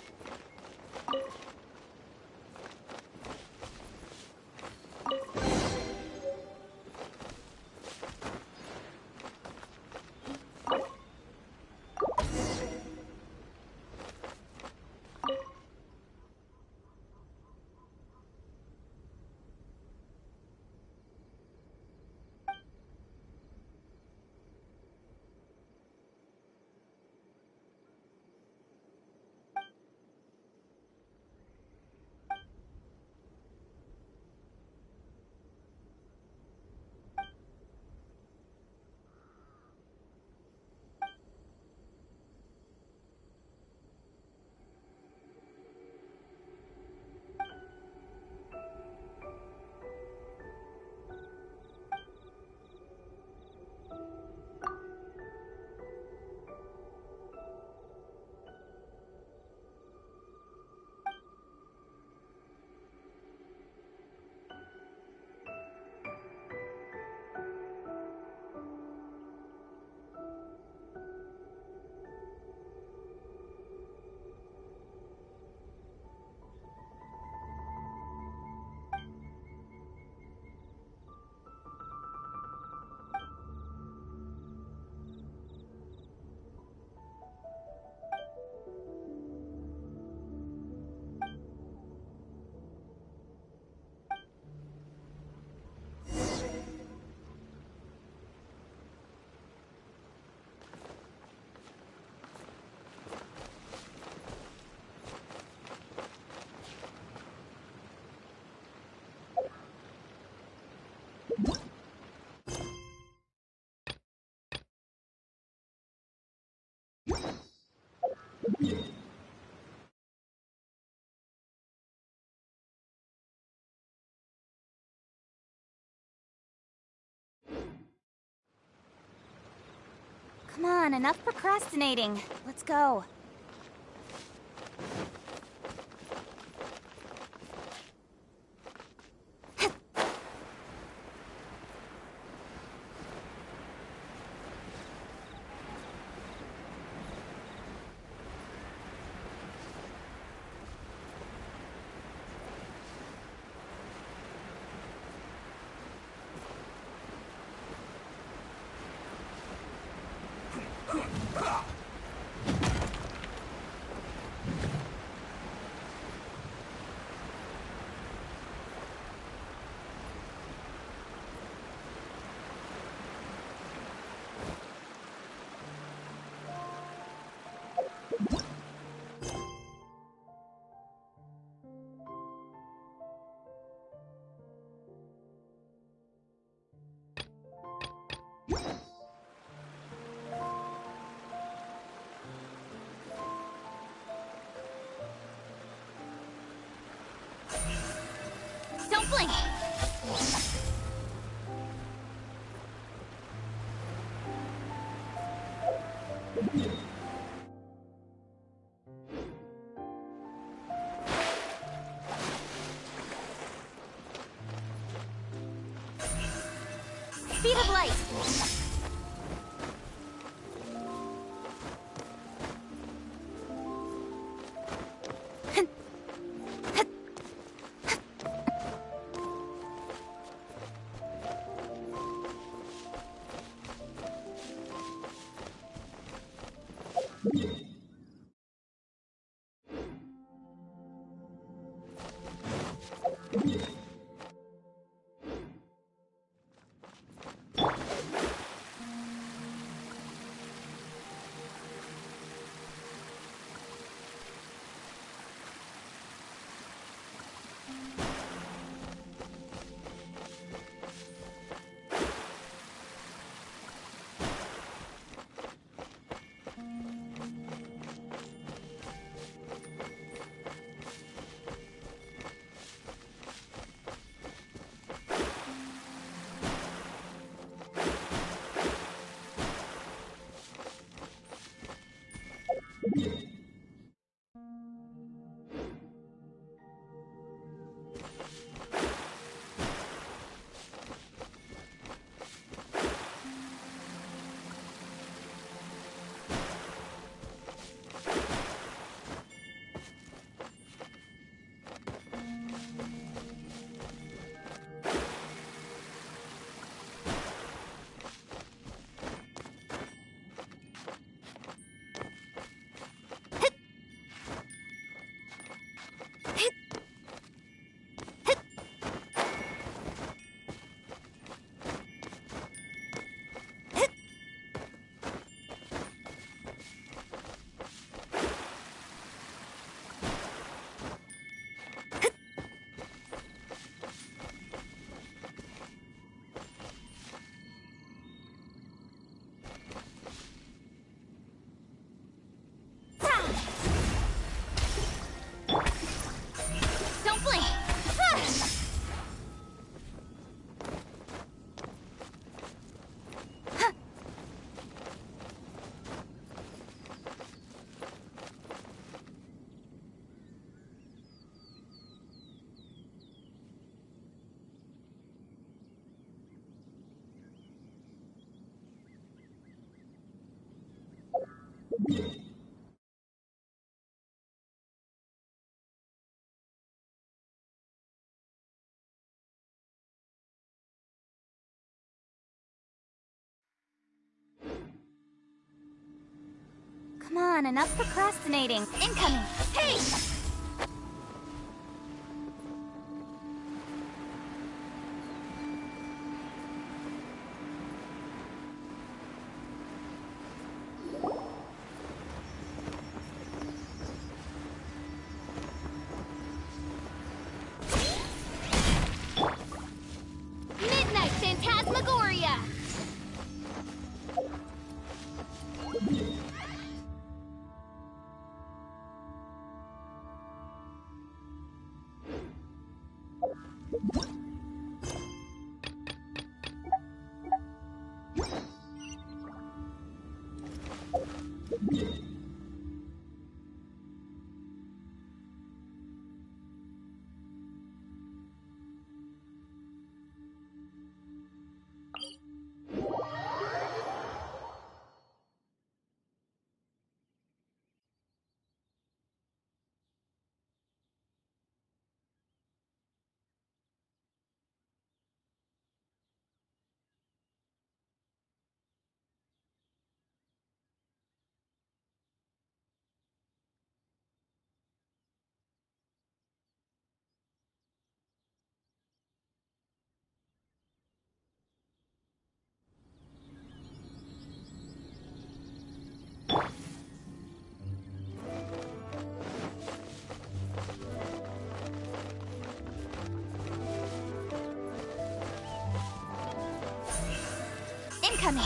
Come on, enough procrastinating. Let's go. Speed of light! Come on, enough procrastinating. Incoming! Hey! Midnight Phantasmagoria! Incoming!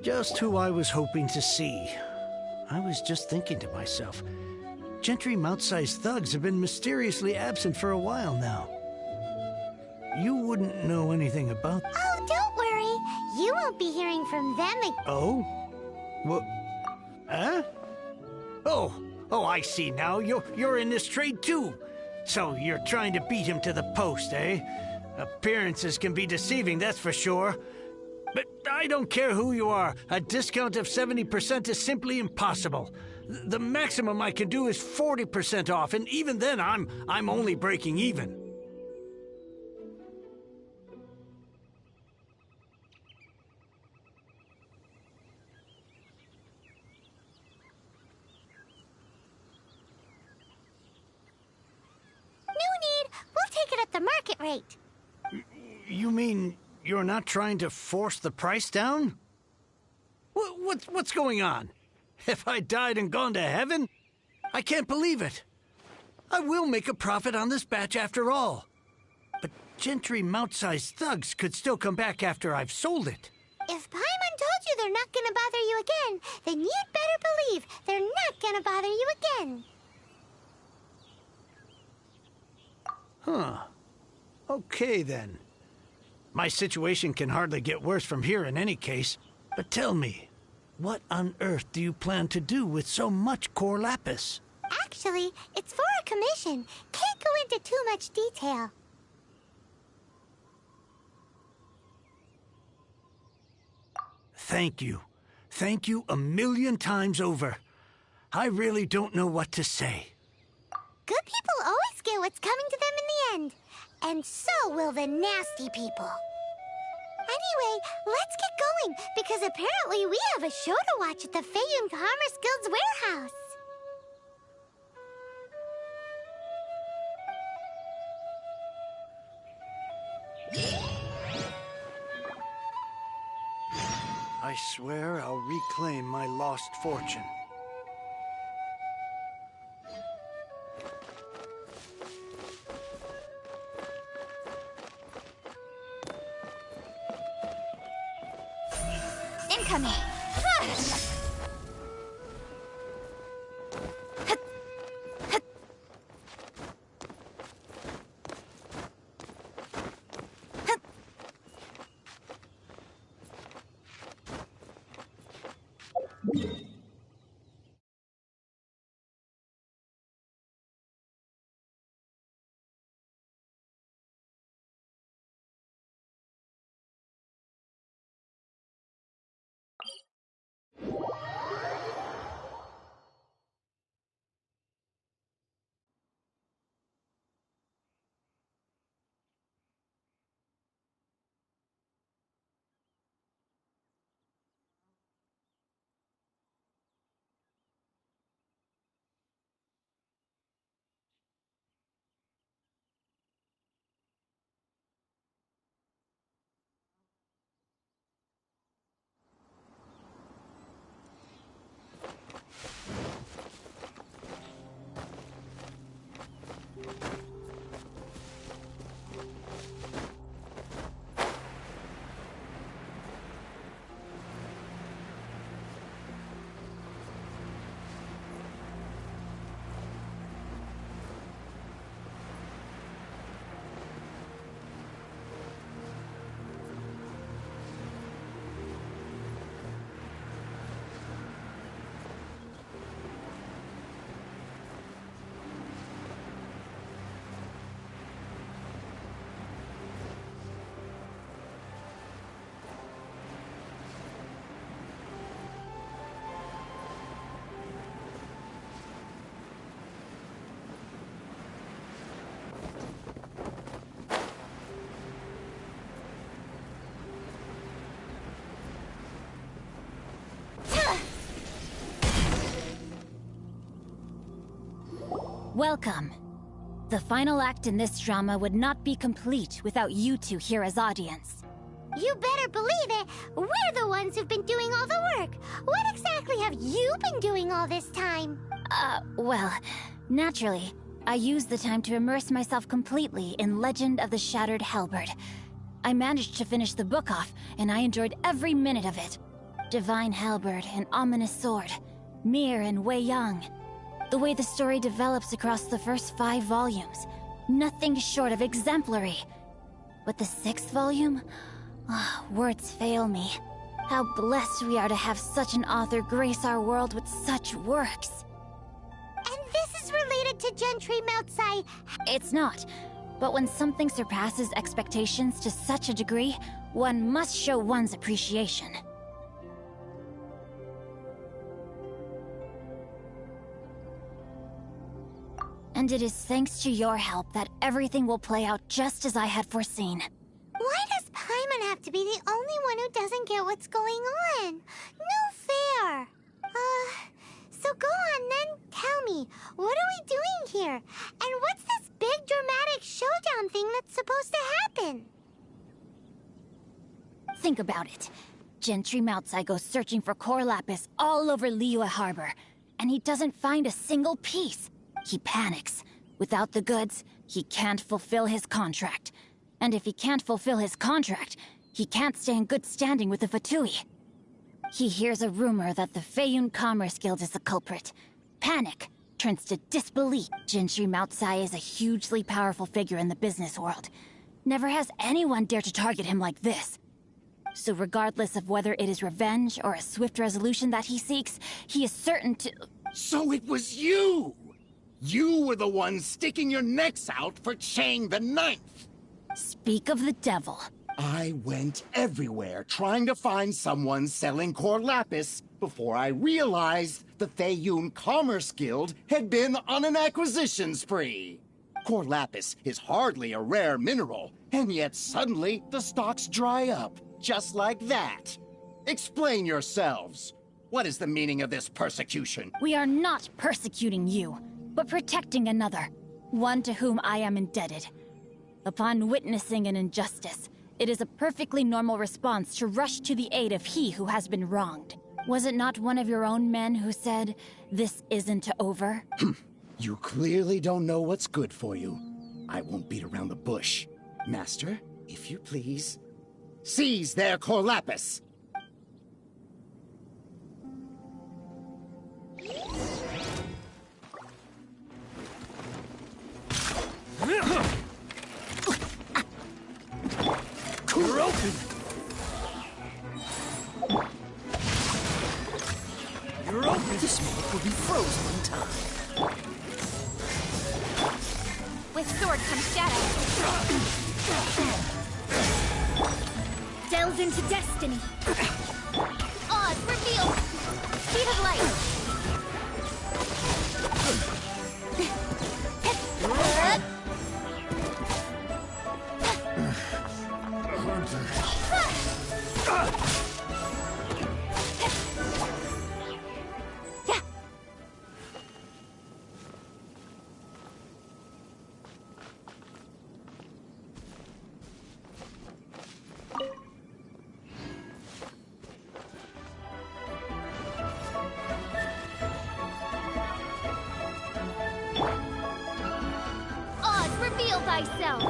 Just who I was hoping to see. I was just thinking to myself, Gentry mount-sized thugs have been mysteriously absent for a while now. You wouldn't know anything about... Oh, don't worry. You won't be hearing from them again. Oh? What? Huh? Oh, I see now. You're in this trade too. So you're trying to beat him to the post, eh? Appearances can be deceiving, that's for sure. But I don't care who you are. A discount of 70% is simply impossible. The maximum I can do is 40% off, and even then I'm only breaking even. The market rate. You mean you're not trying to force the price down? What's going on? Have I died and gone to heaven? I can't believe it. I will make a profit on this batch after all. But Gentry mount-sized thugs could still come back after I've sold it. If Paimon told you they're not gonna bother you again, then you'd better believe they're not gonna bother you again. Huh. Okay, then. My situation can hardly get worse from here in any case. But tell me, what on earth do you plan to do with so much core lapis? Actually, it's for a commission. Can't go into too much detail. Thank you. Thank you a million times over. I really don't know what to say. Good people always get what's coming to them in the end. And so will the nasty people. Anyway, let's get going, because apparently we have a show to watch at the Feiyun Commerce Guild's warehouse. I swear I'll reclaim my lost fortune. Incoming! Welcome. The final act in this drama would not be complete without you two here as audience. You better believe it. We're the ones who've been doing all the work. What exactly have you been doing all this time? Well, naturally, I used the time to immerse myself completely in Legend of the Shattered Halberd. I managed to finish the book off, and I enjoyed every minute of it. divine halberd and ominous sword, Mir and Wei Yang. The way the story develops across the first 5 volumes, nothing short of exemplary. But the 6th volume? Words fail me. How blessed we are to have such an author grace our world with such works. And this is related to Gentry Moutsai. It's not. But when something surpasses expectations to such a degree, one must show one's appreciation. And it is thanks to your help that everything will play out just as I had foreseen. Why does Paimon have to be the only one who doesn't get what's going on? No fair. So go on then, tell me, what are we doing here? And what's this big dramatic showdown thing that's supposed to happen? Think about it. Gentry Moutsai goes searching for core lapis all over Liyue Harbor, and he doesn't find a single piece. He panics. Without the goods, he can't fulfill his contract. And if he can't fulfill his contract, he can't stay in good standing with the Fatui. He hears a rumor that the Feiyun Commerce Guild is the culprit. Panic turns to disbelief. Gentry Moutsai is a hugely powerful figure in the business world. Never has anyone dared to target him like this. So regardless of whether it is revenge or a swift resolution that he seeks, he is certain to... So it was you! You were the one sticking your necks out for Chang the Ninth! Speak of the devil. I went everywhere trying to find someone selling core lapis before I realized the Feiyun Commerce Guild had been on an acquisition spree. Core lapis is hardly a rare mineral, and yet suddenly the stocks dry up, just like that. Explain yourselves. What is the meaning of this persecution? We are not persecuting you, but protecting another, one to whom I am indebted. Upon witnessing an injustice, it is a perfectly normal response to rush to the aid of he who has been wronged. Was it not one of your own men who said, "This isn't over"? You clearly don't know what's good for you. I won't beat around the bush. Master, if you please, seize their core lapis! You're open! You're open! This minute will be frozen in time. With sword comes shadow. Delve into destiny. Oz, reveal! Speed of light! Oz, reveal thyself!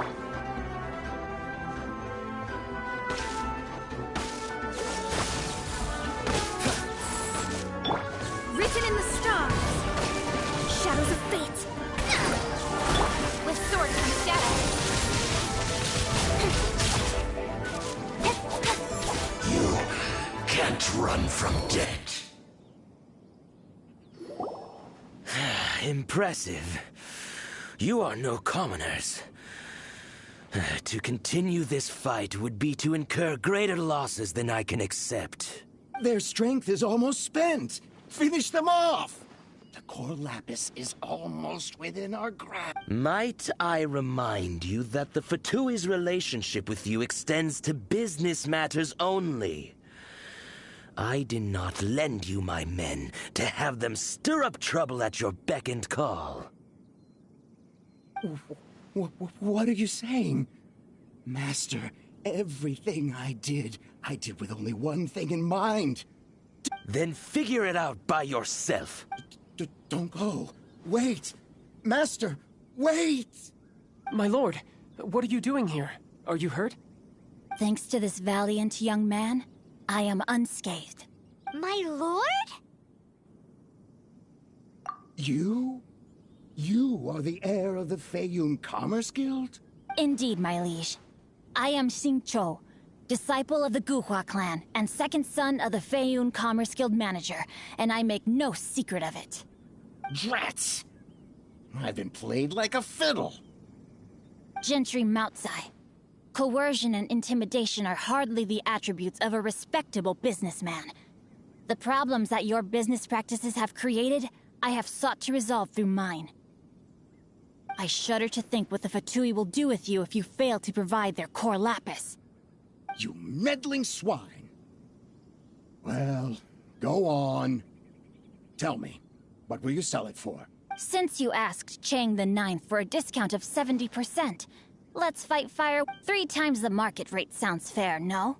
Written in the stars, shadows of fate. With sword comes shadow. You can't run from death. Impressive. You are no commoners. To continue this fight would be to incur greater losses than I can accept. Their strength is almost spent. Finish them off! The core lapis is almost within our grasp. Might I remind you that the Fatui's relationship with you extends to business matters only? I did not lend you my men to have them stir up trouble at your beck and call. What are you saying? Master, everything I did with only one thing in mind. Then figure it out by yourself. Don't go. Wait. Master, wait! My lord, what are you doing here? Are you hurt? Thanks to this valiant young man, I am unscathed. My lord? You? You are the heir of the Feiyun Commerce Guild? Indeed, my liege. I am Xingqiu, disciple of the Guhua clan, and second son of the Feiyun Commerce Guild manager, and I make no secret of it. Drats! I've been played like a fiddle. Gentry Moutsai. Coercion and intimidation are hardly the attributes of a respectable businessman. The problems that your business practices have created, I have sought to resolve through mine. I shudder to think what the Fatui will do with you if you fail to provide their core lapis. You meddling swine. Well, go on. Tell me, what will you sell it for? Since you asked Chang the Ninth for a discount of 70%, let's fight fire. 3 times the market rate sounds fair, no?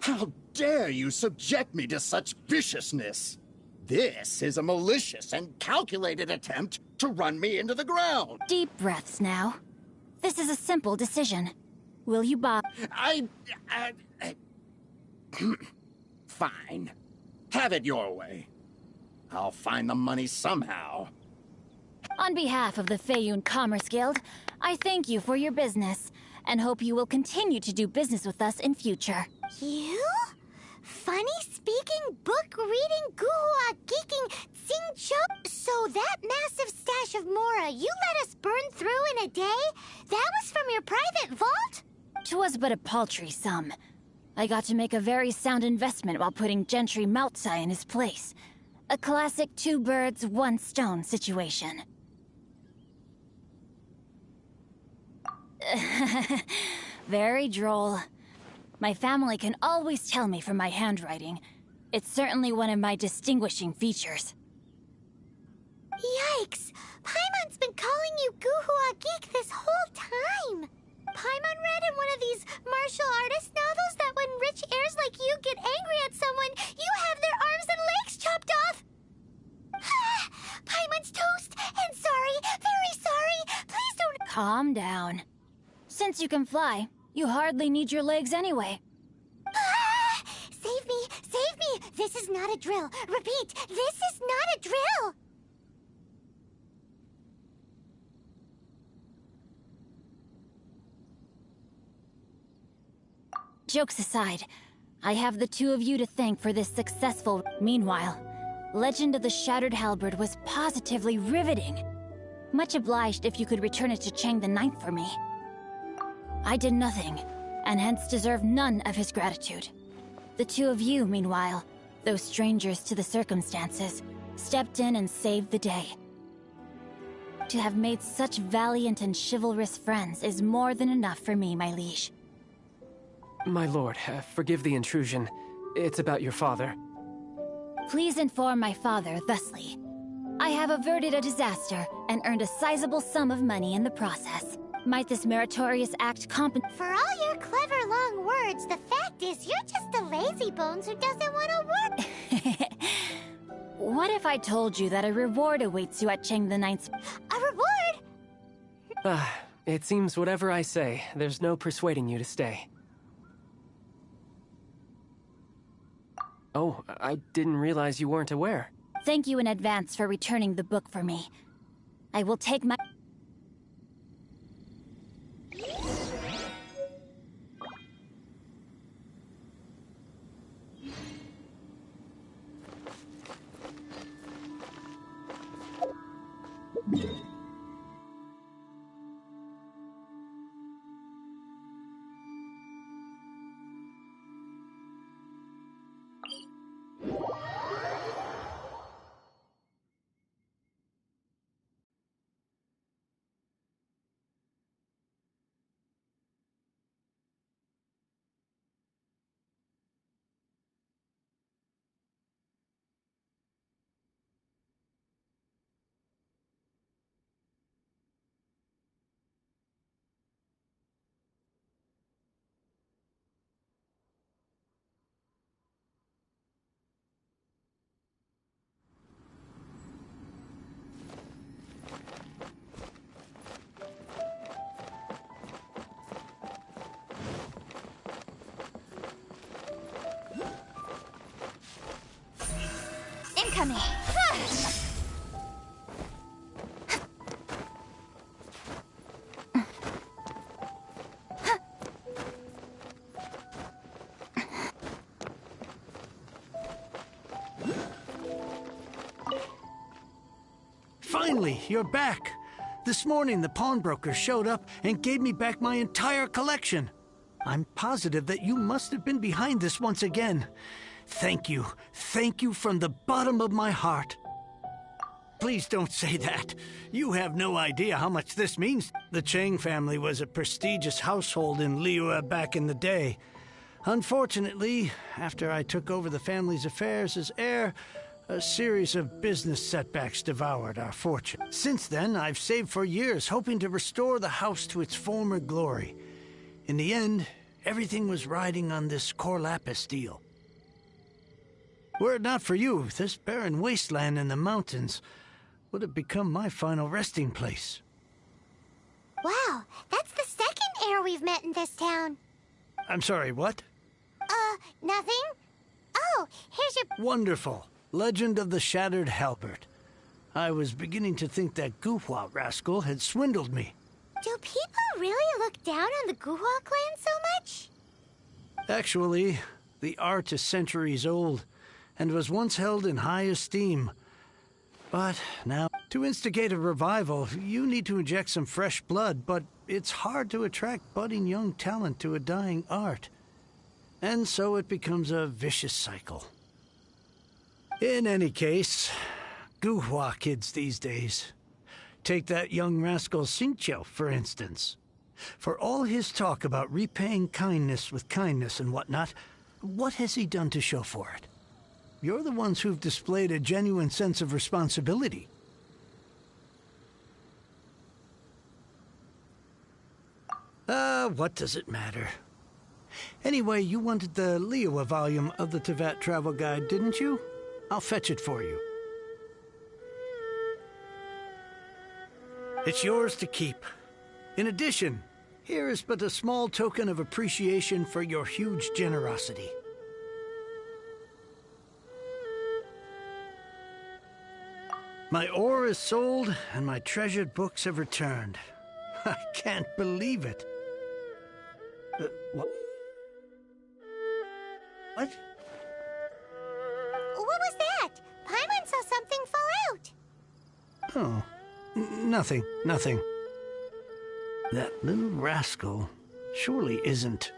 How dare you subject me to such viciousness? This is a malicious and calculated attempt to run me into the ground. Deep breaths now. This is a simple decision. Will you buy? Fine. Have it your way. I'll find the money somehow. On behalf of the Feiyun Commerce Guild, I thank you for your business, and hope you will continue to do business with us in future. You? Funny-speaking, book-reading, guhua geeking Xingqiu? So that massive stash of Mora you let us burn through in a day? That was from your private vault? 'Twas but a paltry sum. I got to make a very sound investment while putting Gentry Moutsai in his place. A classic 2 birds, 1 stone situation. Very droll. My family can always tell me from my handwriting. It's certainly one of my distinguishing features. Yikes! Paimon's been calling you Guhua Geek this whole time! Paimon read in one of these martial artist novels that when rich heirs like you get angry at someone, you have their arms and legs chopped off! Paimon's toast! And sorry, very sorry! Please don't— Calm down. Since you can fly, you hardly need your legs anyway. Save me! Save me! This is not a drill! Repeat, this is not a drill! Jokes aside, I have the 2 of you to thank for this successful— Meanwhile, Legend of the Shattered Halberd was positively riveting. Much obliged if you could return it to Chang the Ninth for me. I did nothing, and hence deserve none of his gratitude. The 2 of you, meanwhile, though strangers to the circumstances, stepped in and saved the day. To have made such valiant and chivalrous friends is more than enough for me, my liege. My lord, forgive the intrusion. It's about your father. Please inform my father thusly. I have averted a disaster and earned a sizable sum of money in the process. Might this meritorious act compensate? For all your clever long words, the fact is you're just a lazy bones who doesn't want to work. What if I told you that a reward awaits you at Chang the Ninth's— A reward? It seems whatever I say, there's no persuading you to stay. Oh, I didn't realize you weren't aware. Thank you in advance for returning the book for me. I will take my— coming. Finally, you're back. This morning, the pawnbroker showed up and gave me back my entire collection. I'm positive that you must have been behind this once again. Thank you. Thank you from the bottom of my heart. Please don't say that. You have no idea how much this means. The Chang family was a prestigious household in Liyue back in the day. Unfortunately, after I took over the family's affairs as heir, a series of business setbacks devoured our fortune. Since then, I've saved for years, hoping to restore the house to its former glory. In the end, everything was riding on this core lapis deal. Were it not for you, this barren wasteland in the mountains would have become my final resting place. Wow, that's the second heir we've met in this town. I'm sorry, what? Nothing? Oh, here's your... Wonderful. Legend of the Shattered Halberd. I was beginning to think that Guhua rascal had swindled me. Do people really look down on the Guhua clan so much? Actually, the art is centuries old, and was once held in high esteem. But now, to instigate a revival, you need to inject some fresh blood, but it's hard to attract budding young talent to a dying art. And so it becomes a vicious cycle. In any case, Guhua kids these days. Take that young rascal Xingqiu, for instance. For all his talk about repaying kindness with kindness and whatnot, what has he done to show for it? You're the ones who've displayed a genuine sense of responsibility. What does it matter? Anyway, you wanted the Liyue volume of the Teyvat travel guide, didn't you? I'll fetch it for you. It's yours to keep. In addition, here is but a small token of appreciation for your huge generosity. My ore is sold, and my treasured books have returned. I can't believe it. What? What? What was that? Paimon saw something fall out. Oh, nothing. That little rascal surely isn't...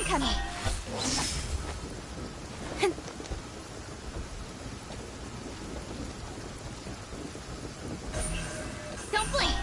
incoming! Don't blink!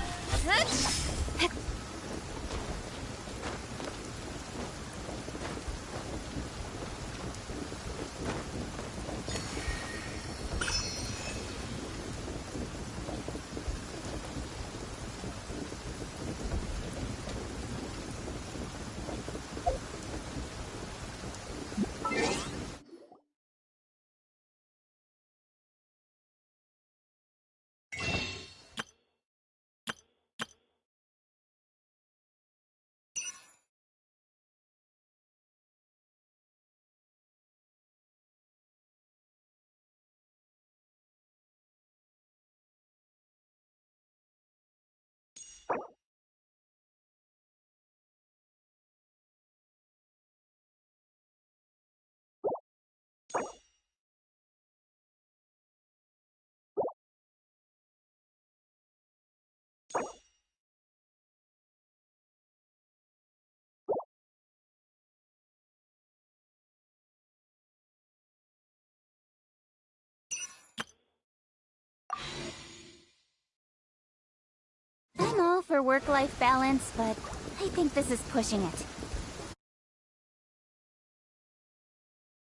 I'm all for work-life balance, but I think this is pushing it.